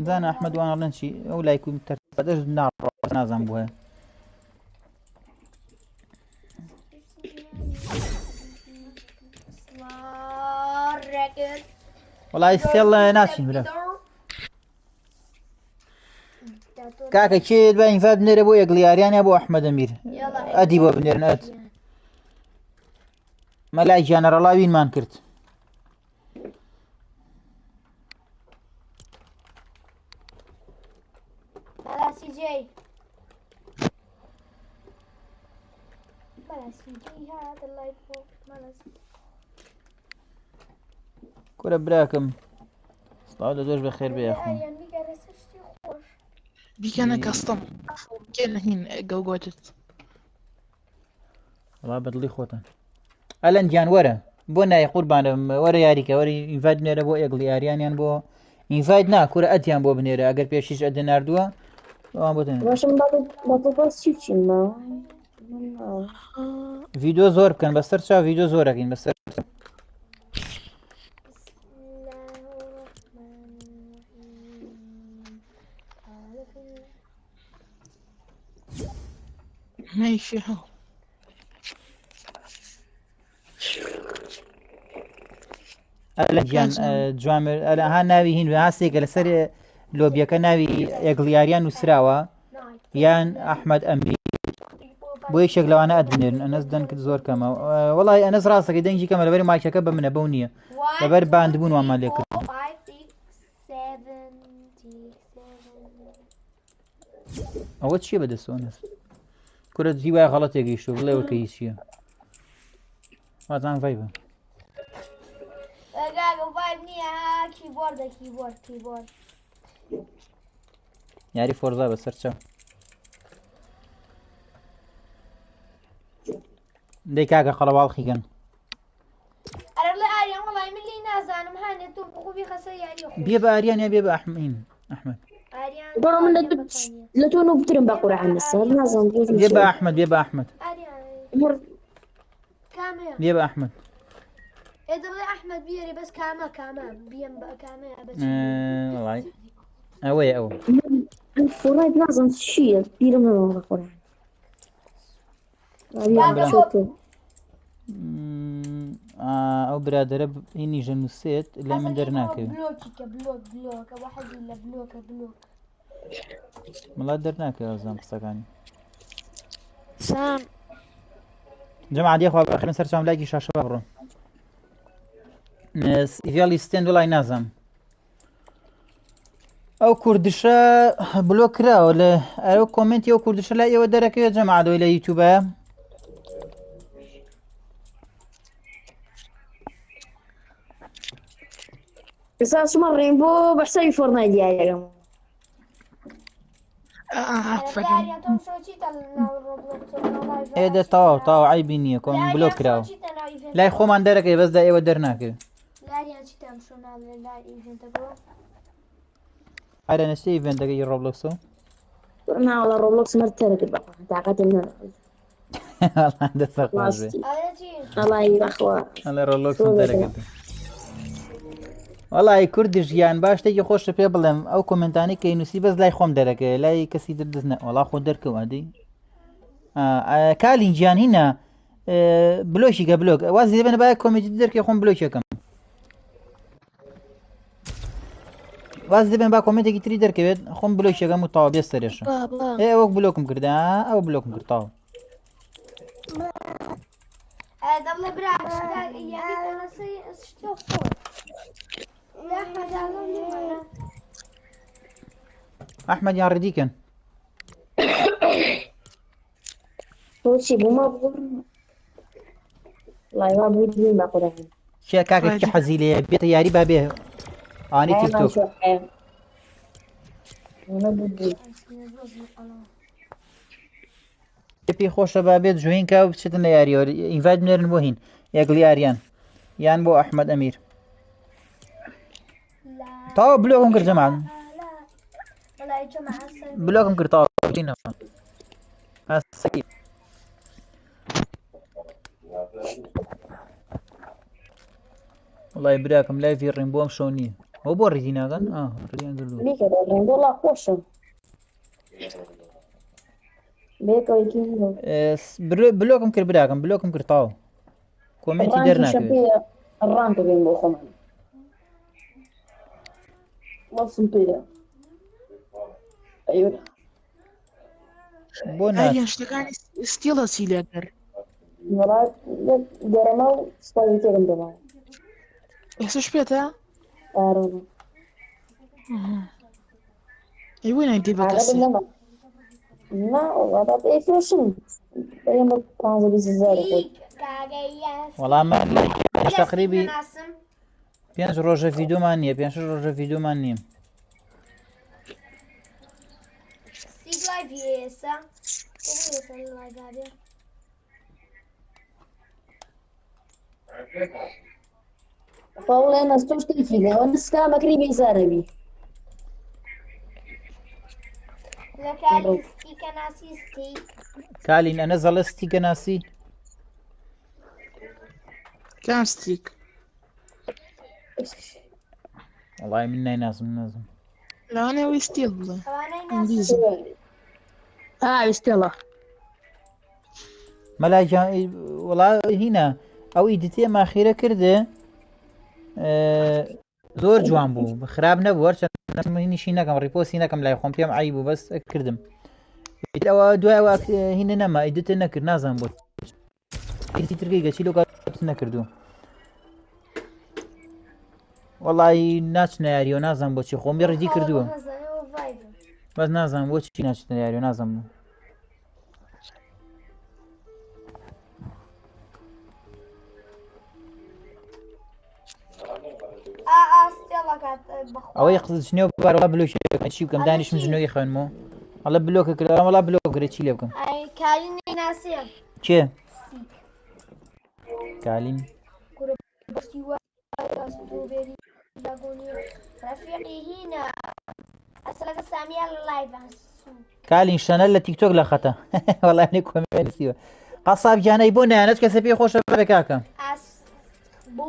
زانە ئەحمەد وانەڵەن چی ئەو لایک و تەرتیباتەش نازانم بووە وڵای سێڵ ناچین برا کاکە کێت بە ئینڤایت بنێرە بۆ ئێگلی ئاریان یا بۆ ئەحمەد ئەمیر ئەدی بۆ بنێرن ئەد مەلای جانەرەڵاوینمان کرد
خلاص فيديو هذا اللايف فوق خلاص.
كورة براكم صلاة دوش بخير بيا أخوان.
يعني جالسة خوش.
بيكنا كاستم كان هين جوجوتت
والله بدلي خوتن الان جان ورا بونا يا قربان ورا ياريك ورا ينفاد نيرا بو يقلي ياريان يان بو ينفاد نا كورة أتيان بو بنيرا أجر بيشيش أدي ناردوا وان بوتن
باشم بطل چی ما
فيديو زور كان بس ترشا فيديو زور أكين بس
ماشي هو
الان جان جوامر الان ها ناوي هين هاسيك لسر لوبيا كان ناوي يقلي ياريان وسراوا يان أحمد أمير بوي شكل أنا أدمنر أنا زدن كنت زور كما والله أنا راسك دنجي كما لبري ما شكب من بونية لبر باند بون وما لك أول شيء بدأ سونس كرة جيبها غلط يجي شو ولا وكيسيا ما تعرف فايبة
قاعد فايبني كيبورد
يعني فورزا بس سرچا ديك هاكا قلبال خيكن
أنا لا أريان والله من اللي نازانم هاني تو بخوبي خسياري
بيبقى أريان يا بيبقى أحمد
أريان
دور من لتونو بترم بقول عن السهل نازم
بيبقى أحمد
أريان كامل
بيبقى أحمد
إذا بغي أحمد بيري بس كامل بيم بقى كامل بس
والله أوي
الفرايد نازم شيء بيرم من بقول عن
أو برادر إني جنوسيت اللي من درناك
بلوك واحد إلا بلوك
والله درناك يا زلمة قصكاني
سام
جماعة دي أخوة آخر سرچ عم لاقي شاشة برو يالي ستند ولا نازم أو كردشة بلوك را ولا أو كومنتي أو كردشة لا يودرك يا جماعة دو إلى يوتيوب
قصاص مرين بو بحسي فورنايت ديالهم
إيه ده طاو عيبيني كون بلوك راو لا يخو ما عندك بس ده إيه ودرناك هذا نسي إيفنت ده يروبلوكسو
أنا على روبلوكس مرتين بقى تعقد إنه
والله عنده ثقافة
الله يبخوا
على روبلوكس متركت والله كردش يعني باش تيجي خوش في بلم أو كومنتاني كي نسي بس لا يخوم درك لا كسي دردزنا والله خو درك وادي كالين جان هنا بلوشي قبلوك وازي بنا باي كوميدي درك يخوم بلوشي كم وازي بنا باي كوميدي تري درك بيد خوم بلوشي كم وطاو بيستريش ايه وك بلوكم كردا او بلوكم كرتاو
هذا الله براش يعني أنا شوف
أحمد يا رديكن
هو شيء بما بقول لا ما بقول ما قرأ
شيء كاك حزيلي بيت ياري بابي أنا تيك توك
ما بقول
بي خوش بابي جوين كاو بتشتنا ياري إنفاد منير المهين يقلي أريان يان بو أحمد أمير طاو بلوكم كر جماعة بلوكم كر طاو جينا هسكي والله يبراكم لا في الرينبو شوني هو بو ريجينا كان ريجينا دلو
ليه كده الرينبو لا خوشة بيكو يكينو
بلوكم كر براكم بلوكم كر طاو كومنتي درنا كده
الرانك رينبو خمان وصل بيدا أيوة
بونا
أريان شتغاني ستيلا سيلاقر
مرات جرمو سبايتي عندما
إيش بيتها؟
أرونا
أي وين عندي
عقد
بتسي؟
لما ما وضعت إيه فيشن ئێمە 15,000 خۆت
وەڵام تقریبی
ناسم
5 ڕۆژە ڤیدۆمان نییە 5 ڕۆژە ڤیدۆمان نییە
ستیک لایڤی ئێستا لایڤ
فاوڵێ نەستۆ شتێکی لەوە نسکامەکەی بێزارەبی
لە کاری ستیکە ناسی ستیک
کالین ئەنە زەڵە ستیکە ناسی
كان ستيك
وڵای من نازم
لا أنا ويستيل والله
ئەوانەی ناسی
إنجليزي ويستيلا
مەلای وڵا هینە ئەو ئیدیتێ ماخیرە کردێ زۆر جوان بوو خراپ نەبووە نیشی نەکەم ڕیپۆسی نەکەم لای خۆم پێم عیب بوو بەس کردم ئەوە دوایەوە هینە نەما ئیدتە نەکرد نازانم بۆ ترگەی گەچی لۆ نەکردو وەڵی ناچنە یاریەوە نازانم بۆچی خۆمی ڕیدی کردووە بەس نازانم بۆچی ناچنە یاریەوە نازانم ئەوەی قزنێو بارەوە بلوکێ چی بکەم دانیشم ژنەوەی خوێنمەوە ئەڵە بلۆکە کردم وەڵا بلۆکرێت چی لێ بکەم
کارینی ناسیە
کێ کالین
رفیقی هینە ئەسلەکە سامیان لە لایڤ
کالین شەنە لە تیکتۆک لە خەتە وەڵای کۆمنتیوە قەساب گیانەی بۆ نایەنێت کەسە پێی خۆشە بێ کاکە
بۆ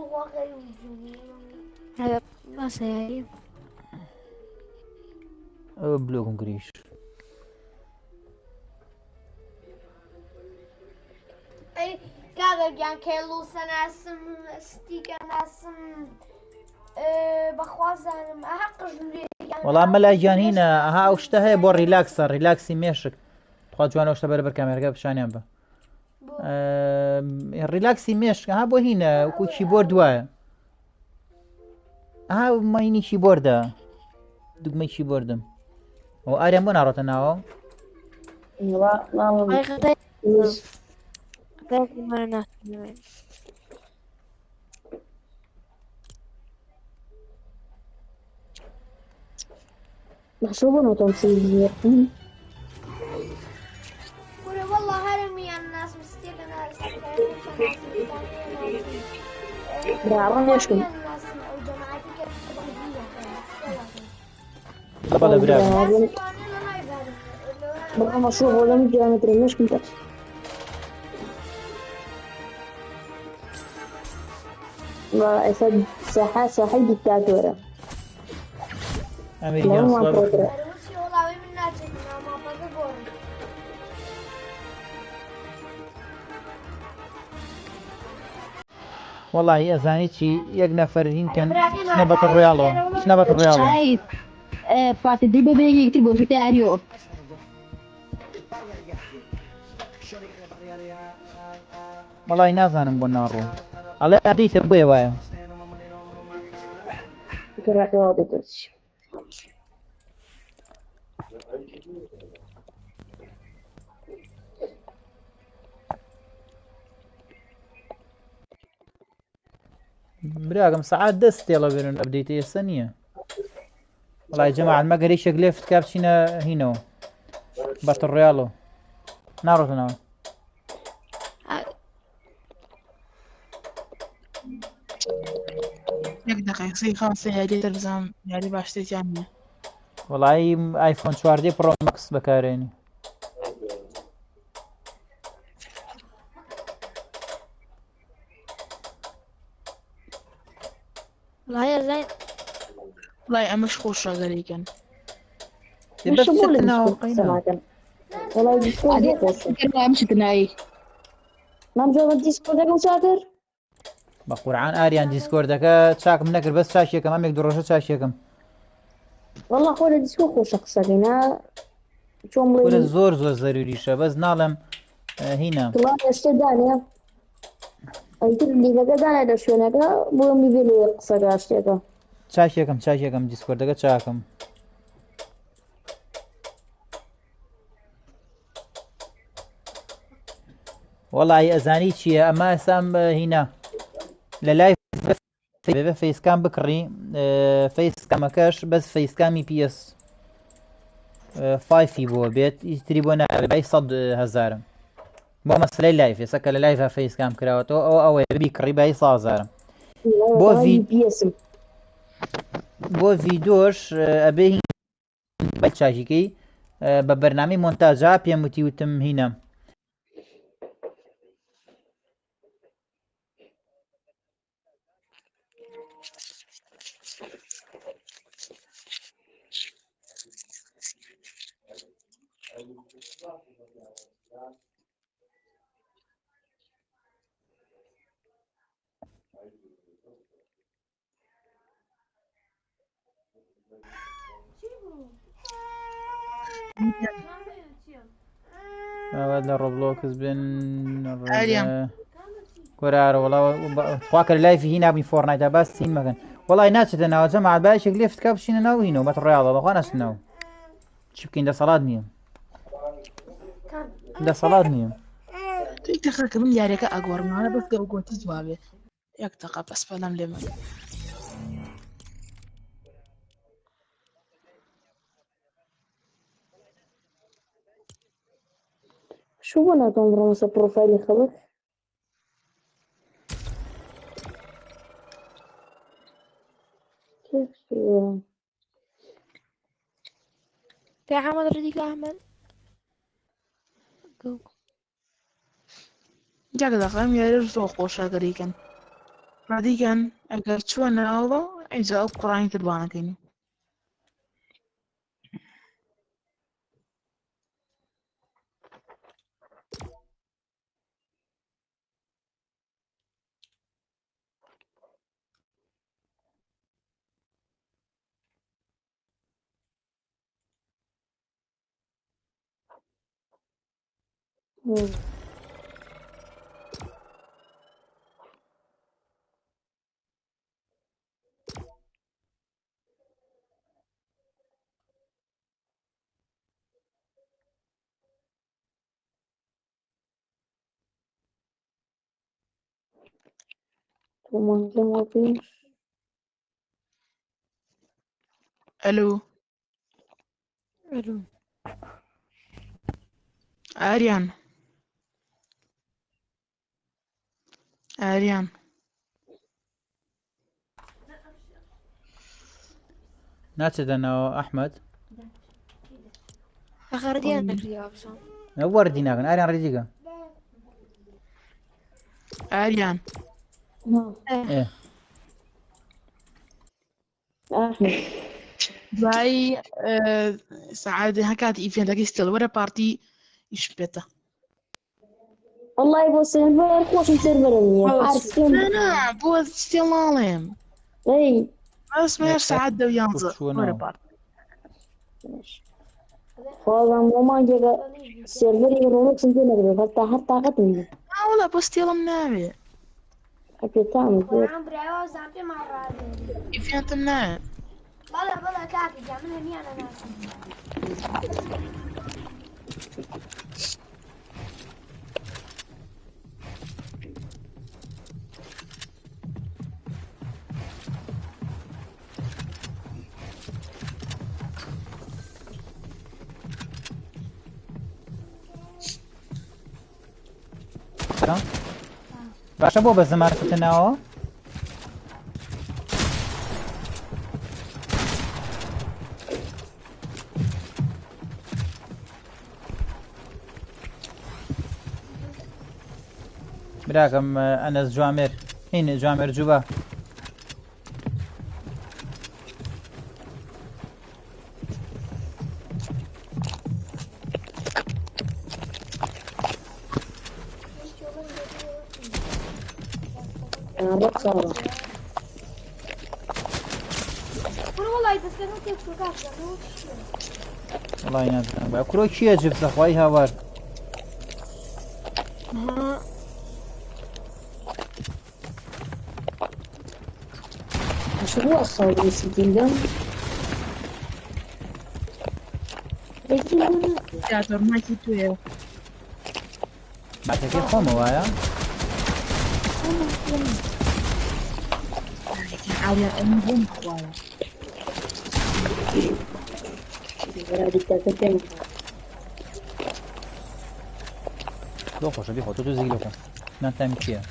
هذا ما سيعيب
ئەوە بلۆگم گریش
کاگەگیان کێڵوسە ناسم ستیکە ناسم بەخوازانم ئەها قژێ
وەڵام مەلای گیان هینە ئەها ئەو شتە هەیە بۆ ریلاکسە ریلاکسی مێشک خوا جوانەوە شتە بەرەبەر کامێرەکە پیشانیان بە ریلاکسی مێشک ئەها بۆ هینە وەکو کیبۆرد دوایە ئەها ماینی کیبۆردە دوگمەی کیبۆردم ئەو ئاریان بۆ ناڕۆتە ناوە
محسوبة وتوصيل
والله هرمي الناس مستيقظ ناس
برعران يشكل
أو جماعتك
بەڵێ برا
بقى مشروع ولا من جامعة رميش كنت ما أسد ساحة ديكتاتورة
ئەمریکان سوڵە
والله من ناجد ما بقول
وەڵی ئەزانی چی یەک نەفەر هینکەن چنە بەتە ڕۆیاڵەوە چنە بەتە ڕۆیاڵەوە
شايف فاتي دي بابي يكتبوا في تاريو
وەڵی نازانم بۆ ناڕۆ ئەڵێ ئەدەیتە بۆیە وایە
كراك واضي بس
براگەم سەعات دەست تێڵە بێنن ئەبدەیتە ئێستا نییە وڵی جەماعەت مەگەری شێک لێ فتکا بچینە هینەوە بەتە ڕۆیاڵەوە ناڕۆتنەوە
يك دقيقة سي خمسة هادي تلفزيون يعني باشتري جامعة
وڵی ئایفۆن 14 پڕۆ مەکس بەکارێنی
والله يا زين
والله أمش خوش شغالي كان
بس ناوەقەینا
والله ديسكورد مش تناي ما مجرد ديسكورد أقوم شاكر
بە قورعان ئاریان دیسکۆردەکە چاکم نەکرد بەس چاکێکم ئەمێک دوڕۆژە چاکێکم
والله خويا ديسكورد خوش قصة شو
وەرە
ملي
زۆر زەروریشە بەس ناڵم هینە
والله اشتداني أنت اللي قاعد أنا شلونك بقول مبيلي قصة اشتكى
چاکێکم دیسکۆردەکە چاکم. وەڵی ئەزانی چییە ئەمە ئەسام هینا لە لای بێ فەیسکام بکڕی فەیسکامەکەش بەس فەیسکامی PS 5 بووە بێت ئیتری بۆ نابای 100,000 بۆ مەسلەی لایف ێسەکە لە لایڤ فەیسکام کراوەتەوە ئەوەیە بیکڕی بای 100,000 بۆ ڤیدۆش ئەبێ بە چاکیکەی بە بەرنامەی مۆنتاژا پێم وتی وتم هینە ئەوە لە ڕۆبلۆکس بن گۆرارە وڵاوەخواکە لایفی هی نابنی فۆرنایتە باس چین مەکەن وڵی ناچێتە ناوە جەماعەت باشێک لێفتکە بچینە ناو هینەوە بەت ڕێڵە بەخوا نەچنەوە چی بکەین دەسەڵات نییە دەسەڵات نییە
توی تەخەکە من یاریەکە ئەگۆڕمانە بەستگە و گۆتی جوابێ یەک دقە پەس پەلەم لێمە
شو بناتهم برمسة بروفايلي خبر كيف شو
في عمل رديك أحمد جو
جاك دەخەم یاری زۆر خۆشەگەریکەن ڕادیگەن ئەگەر چووە ناوڵە ئەیجا ئەو قڕانی تربانەکەین ئەلو
ألو
ئاریان ئاریان
ناچێتەنەوە ئەحمەد
آخر ديان نكري أبصر
وەردی ناکەن ئاریان ڕێدیگە
ئاریان دوای سەعادە هەکات ئیڤێنتەکەی ستێڵ وەرە پارتی ئیش بێتە
والله يبغى سيرفر خوش سيرفر
نا بۆ ستێڵ ناڵێم
اي
ئەسمەیە سەعات دە و یانزە وەرە پارتی
والله ما جاك سيرفر يروح سنتين كده حتى قتل
وڵا بۆ ستێڵم ناوێ
اكيد تعمل
عم بريوز عم تمع رادي
ئیڤێنتم نایە
بلا كاكي جامل هني أنا ناس
باشە بۆ بە زەمانەکەتەناوە براکەم ئەنەس جوامێر هین جوامێر جوبە
والله يدسكنوا كيف كاكي
وڵی نازانم با کوڕۆ کیە جبسە خوای هاوار
شو هو الصوت السجن
تیاتۆر ماکی توێ
ماکی شكل خۆمە وایە
عالي أمهم خوالي ولا دكتاتين
لۆ خۆشە بیخۆ تۆ زیگی لۆ خۆ ناتامی چییە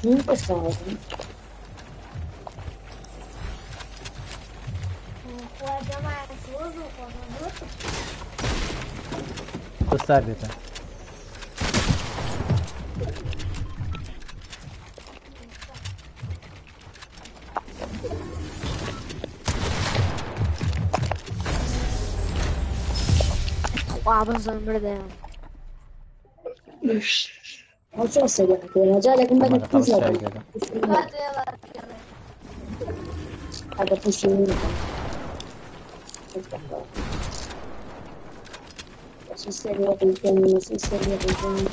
مين قصة
وجماعة وضوء وضوء
کوستار بێتە
وابزن بردم
هو شو السريع كده جالك ما
خەڵک
تنسى
شاری دەکەم
هذا فشل بس السريع بالكامل بس السريع بالكامل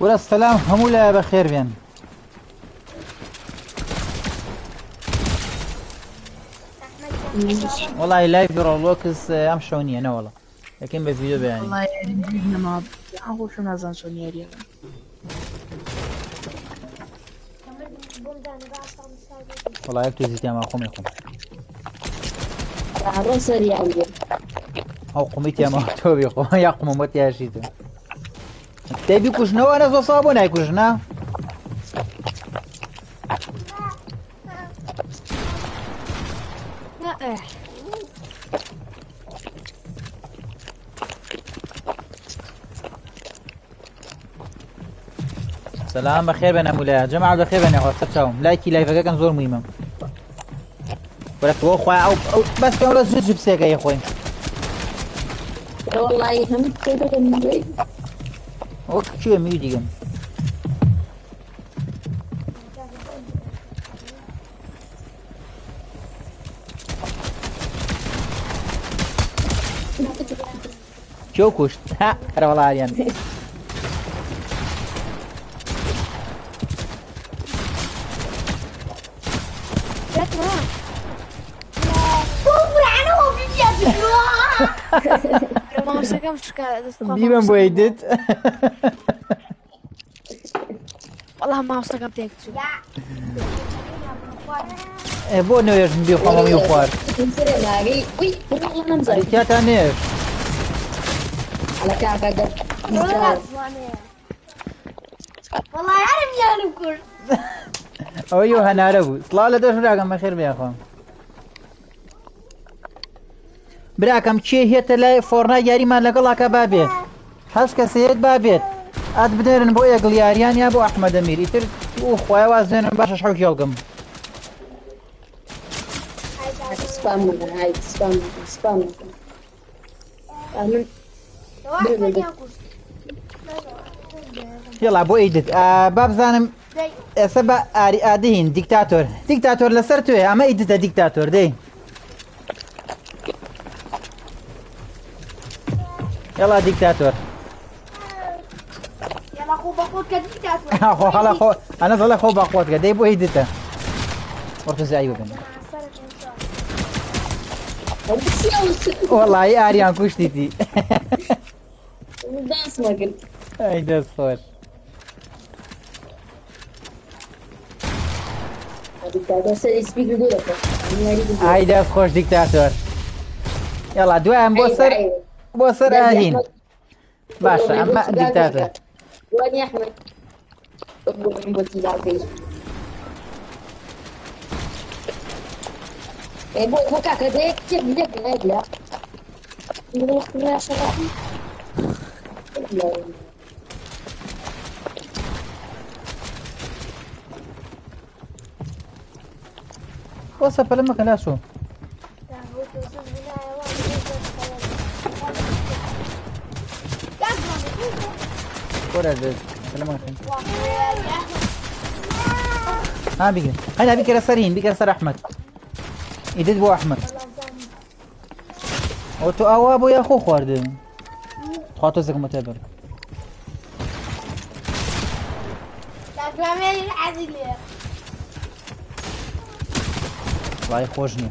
وەرە سەلام هەموو لایە بەخێر بێن وەڵی لایڤی ڕۆڵۆکس ئەم شەو نییە نەوەڵە یەکەم بە ڤیدیۆ بەیانی
والله نما هو شو نازان سونياري
وەڵی یەک توێ زیتیاما خۆمی خۆم
عروس سريع عندي
ئەو قومیتیاما تۆ بێ خۆ یا قومەمەت یاشی تۆ دەبی کوژنەوە نە زۆ سا بۆ نایکوژنا
لا
سلام بەخێر بێنە مولایە جەماعە بەخێر بێنە خۆ سەرچاوم لایکی لایڤەکەکەم زۆر موهیمە وەرە تۆ خوای ئەو بەس پێم ڕۆ زوو جبسێکە خۆی
والله هم كيف كان
ئەو کوێ میوی دیگەم کێو کوشت ها هەرەوەڵاریان
جات معاه ما مسكمش
بیبم بۆ ئەیدت
والله ما مسكمت هيك
بۆ نوێژم بێ خۆمەمی و خوارد
سريع معي وي والله انا مزعج
ئەریتیاتان نێژ
على كعكة
والله عارف يعني كل
ئەوەی و هەنارە بوو سڵاو لە دەشراگەم بەخێر بێخۆم براکەم کێ هێتە لای فۆرنا یاریمان لەگەڵاکە بابێت هەست کەسێت بابێت ئات بدەرن بۆ یەگڵ یاریان یا بۆ ئەحمەدەمیر ئیتر و خۆی وازێنن باشە شەو کێڵگەم
سبام هاي سبام
هێڵا بۆ ئەیدت با بزانم ئێستا بە ئاری ئادەهین دیکتاتۆر لەسەر توێ ئەمە ئیدتە دیکتاتۆر دەی يلا ديكتاتور
يلا خو بقول كديكتاتور
خو خلا خو انا ظل خو باقوت قد يبو هيدته وركز ايوب والله يا اريان كشتيتي
داس ما قلت
اي داس خوش
ديكتاتور سري سبيك يقول
اي داس خوش ديكتاتور يلا دوام بوسر اهين باشا اما ديكتاتور
وين يا احمد قلت لي عزيز هو كاكا ده كيف لك هذا
وصل فلما كان شو كورة فلما كان ها بيجي هلا بيجي رسرين بيجي رسر احمد يدد بو احمد وتو اوابو يا اخو خورد خاطر زك متابر والله خوشني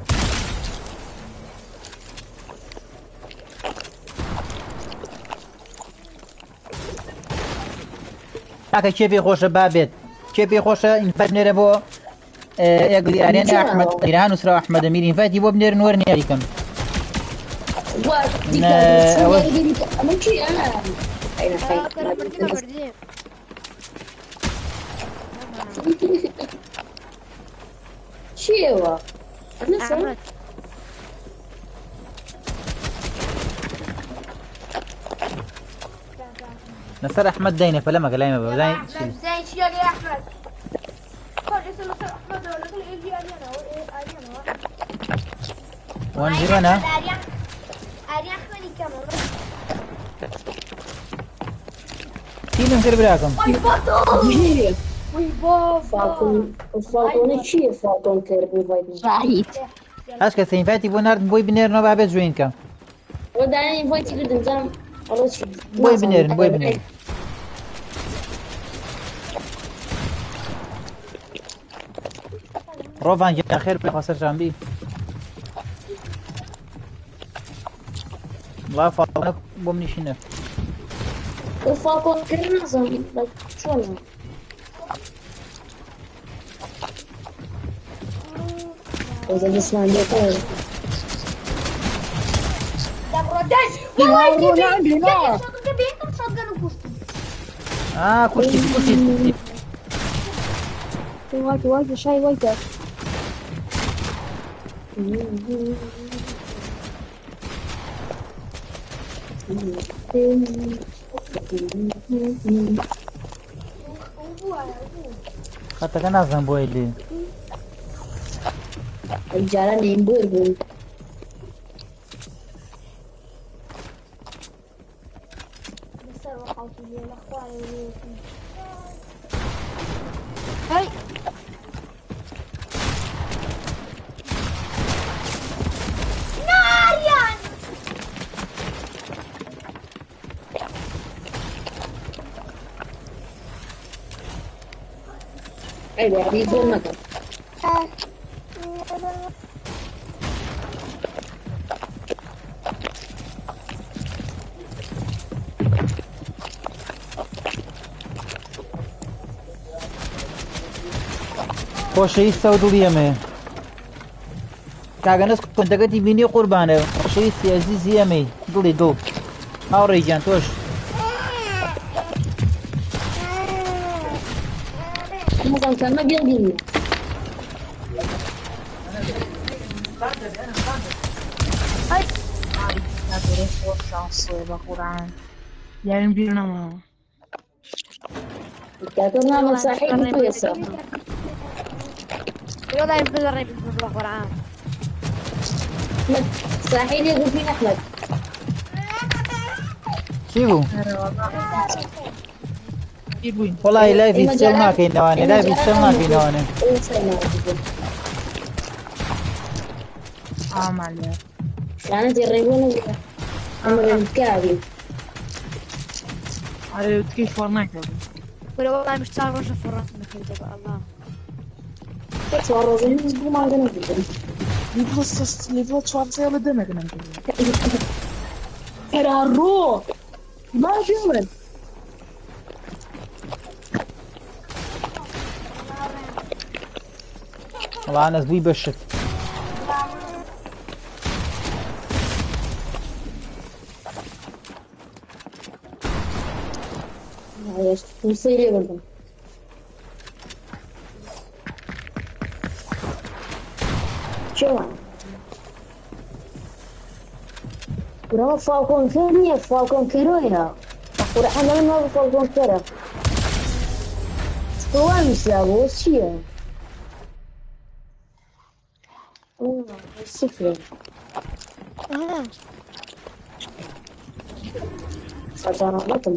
تاکە کێ خۆشە بابێت کێ خۆشە ئینفەت نێرە بۆ یەکلی ئارێن ئەحمەد ئیران و سرا ئەحمەد ئەمیر ئینفەتی بۆ بنێرن وەرنیاریکەم
چیوە
لەسەر ئەحمەد داینە پەلەمەکە لای مەبە
زين شو يا احمد خذ اسم احمد ولا قول ايجي اريانا
وان جیرۆنە
اريان خلي كمان
تینم کرد براکەم
وي بابا
فاتۆنە چییە فاتۆن کرد
شاهید
هەش کەسە ئینفەتی بۆ ناردن بۆی بنێرنەوە بابێت جوینکە
دانانی بۆی کردم زانم
بۆی بنێرن ڕۆڤان گیان خێر پێ خەسەر جانبی وڵا فاتۆنە بۆم نیشینە
فاتۆن کرد نازانم چۆنە ئەوزە دەسمان دێتەوە
کوشتی
واجه شاي واجه
خەتەکە نازانم بۆی لێ
جارە نێنبور بوون
هاي
أيوة هذه زور مكان
خۆشەویستە و دڵی ئەمەیە کاگەنەس کۆنتەکەتی بینی قوربانە خۆشەویستی ئەزیزی ئەمەی دڵی دڵ هاوڕێگیان تۆش
مثلا كان ما بيلقيني
يعني بيرنا ما
كاتبنا من صحيح كويسة
والله ينبذرني بالقرآن
صحيح يقول فينا أحمد
چی بوو؟
يبوين
وڵی لایڤی سێڵ ناکەینەوانێ لایڤی سێڵ ناکەینەوانێ
عمل
كانت يريبون أمر الكابي
على كيف فورنايت
ولا والله مش صار رجل فرات مثل جبل الله
تصور زين يزبو ما عندنا فيديو
ليفل شوارع ولا دمك نمكن
ترى الروح ما جمل
وڵا ئەنەس بووی بەشت
وصيلي برضه شو ورا فالكون ثانية فالكون كرويها وراح أنا ما فالكون كرا سكوان مسابو شيء صفر صدر بطل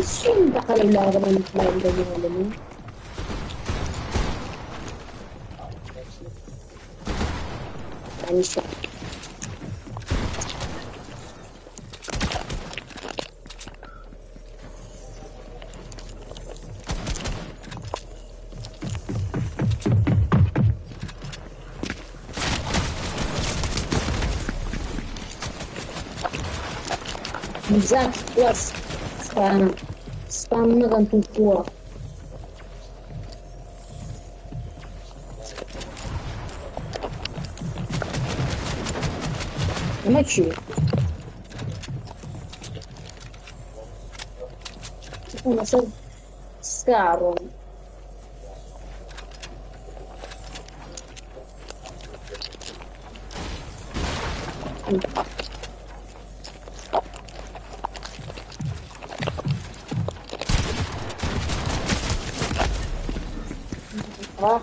شو دخل إلا قبل ما يبدأ يعلمون يعني شو بالذات خلاص سبام نغم في الكورة ماشي تكون أصد سكارون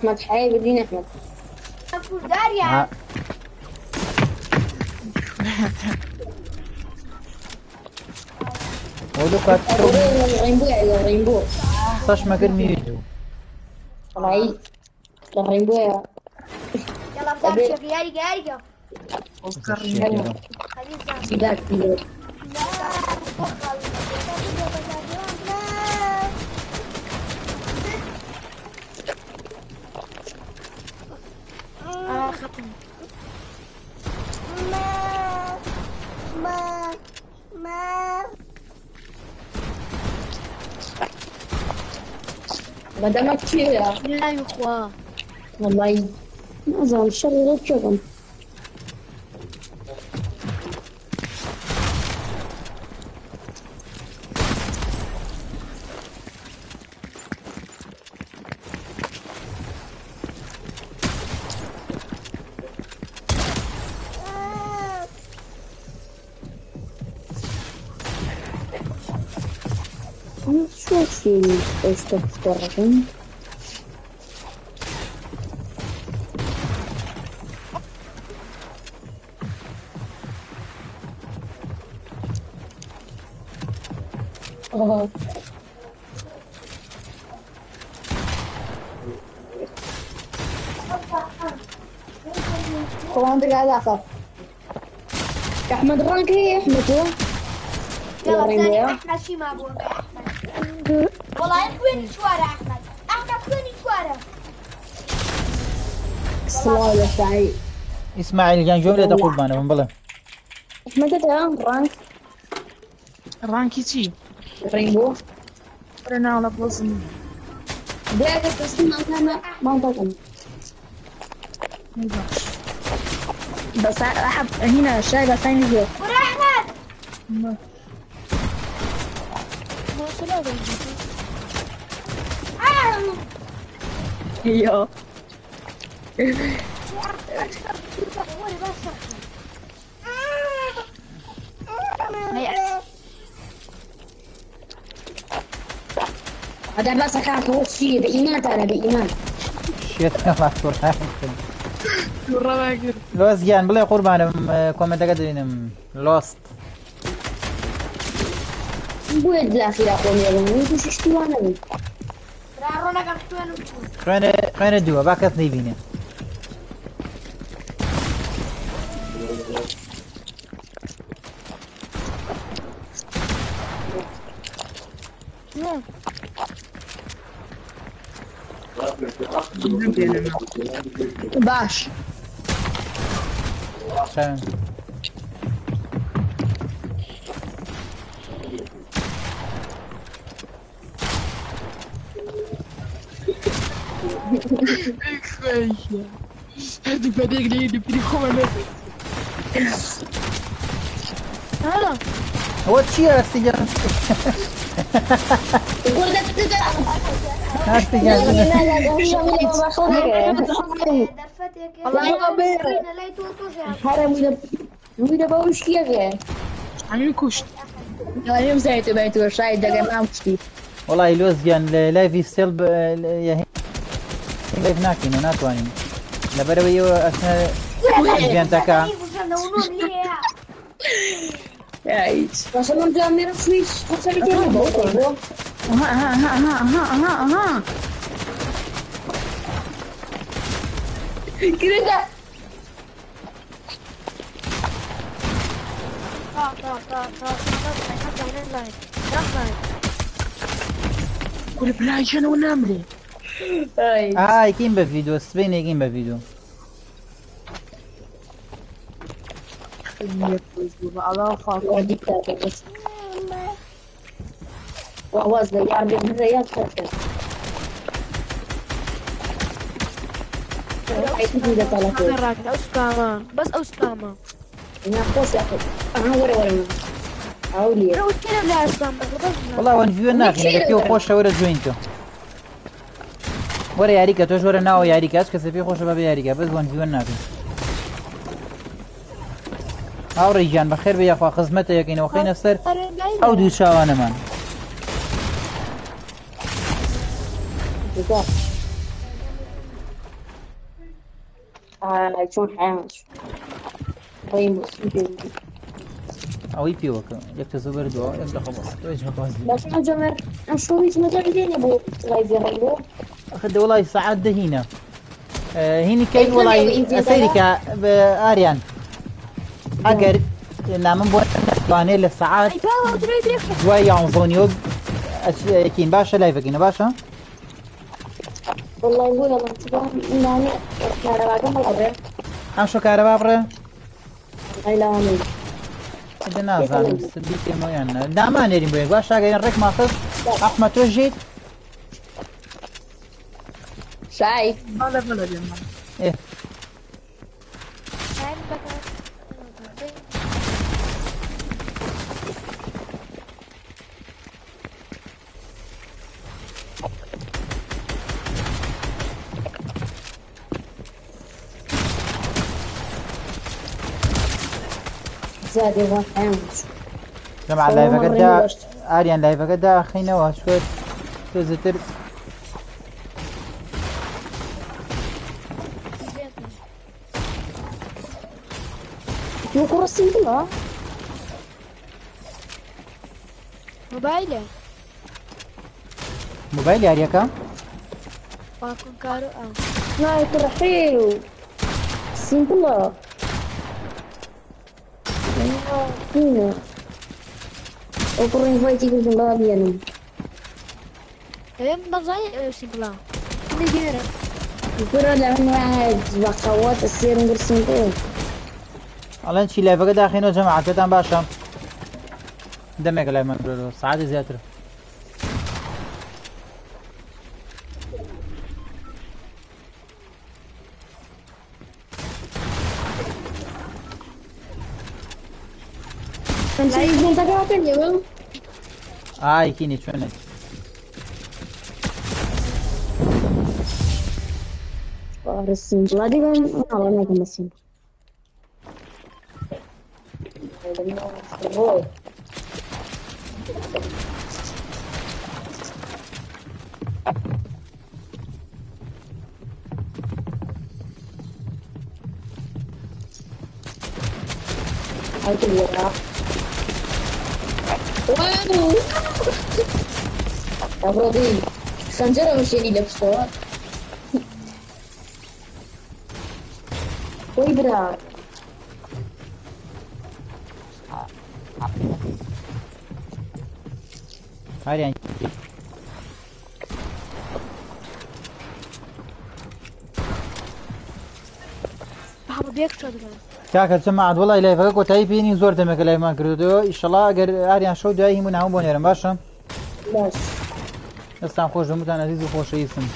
أحمد حي بدين أحمد
أكو داريا
ولو كاتو
الرينبو
صاش ما كرمي
طلعي الرينبو
يلا بدار شوف ياريقا خليل
ذاك
ختم.
ما دامك فيها
لا يا اخوان
والله ما زال شغل شغل شو في استفساركم طبعا انت قاعد اخاف يا احمد رانك يا احمد هو
يلا ثاني احمد شي ما ابغى احمد والله وين شوارع احمد وين شوارع
الصلاة للسعيد
اسماعيل كان جملة تقول بانا من بلا
احمد انت رانك
رانكي تي
رينبو
رنا ولا بوزن
داك تسمع انا ما بطل بس احب هنا الشاي بس عندي زيت
ورا احمد
ما سلام
ايوه هذا بس كان هو شيء بإيمان ترى بإيمان
شيت ما قرآن
الرواقر
لوس جان بلا قربان كومنت قدرين لوست
بويد لا في أقوم يلون وش اشتوانا بي
رارونا قرطوان
خوين دوا باكث نيبينه
باش
شايف
هذه بديك لي بدي خوانه
هلا
هو تشي استجان
وإذا بوش كيف
عمي كشت
اليوم زيتو بيتو شاي دقا ما مشتي
والله لوس جان لايفي ستيل يا لايف ناكين ناتوانين لبروي اثناء جان تاكا
عيش.
باشا من جا میرم سویچ خوشحالی دیگه با
ها كده. قول بلاي شنو نعمل؟
يكين بفيديو سبين يكين بفيديو
الله خاطر
وديك تاكل بس وعواز لي يعرف من الرياض خاطر
بس أوسكاما
انا قوس يا اخي انا ورا اولي
لو كنا لا أوسكاما
والله وان فيو ناخي نقول فيو خوش ورا جوينتو ورا ياريكا توش ورا ناو ياريكا اش كسي فيه خوش بابي ياريكا بس وان فيو ناخي او رجال بخير بيا اخو خدمته يقين وخينا السر او دو شاوانا مان
شلون حياش طيب
او يبيوك يكتزو بردو يبدا خلاص وجهه قصدي
بس انا جمر شوفي ما جابين يا ابو لايف يغلو
اخذ والله ساعات دهينا هيني كاين والله اسيرك باريان اگر نامم بو بانه لساعات جواي عنظونيو اكين باشا لايفكين باشا
والله يقول الله تبارك انني كهرباء كم
ام شو كهرباء بره
هاي لا امي
بدنا زعل سبيك مو يعني داما نريم بو باشا جاي نرك ماخذ احمد توجيت
شايف
هذا بلد يا مان.
ايه
زاد يبغى حياش
جماعة لايفا قد اريان لايفا قد اخينا واشكر توزتر
شو كرسي كلها
موبايله
موبايل يا ريكا
باكون كارو
لا ترحيل سين كلها هنا وكرين فايتي كل الله بيانم
ايه مضايق سيبلا نجيره
الكرة لأنه واحد بخوات السير نقرسين كله
الان شي لايفا قد اخينا جماعة كتان باشا دمك لايف ما نقول ساعات زيادة
كان سيد من تقاطن يا ولد
يكيني شونك
السين لا دي كان والله ما كان السين هاي كلها واو أبردي خنجرة مشيني لبسوها ويبرا
اريان
بحب بيكتر
كاكا جماعة والله لايفا قد تاي بيني زور دمك لايف ما كردو ان شاء الله اگر اريان شو داي من هم بونيرم باشا
بس
استان خوش دمتان عزيز وخوش ايسم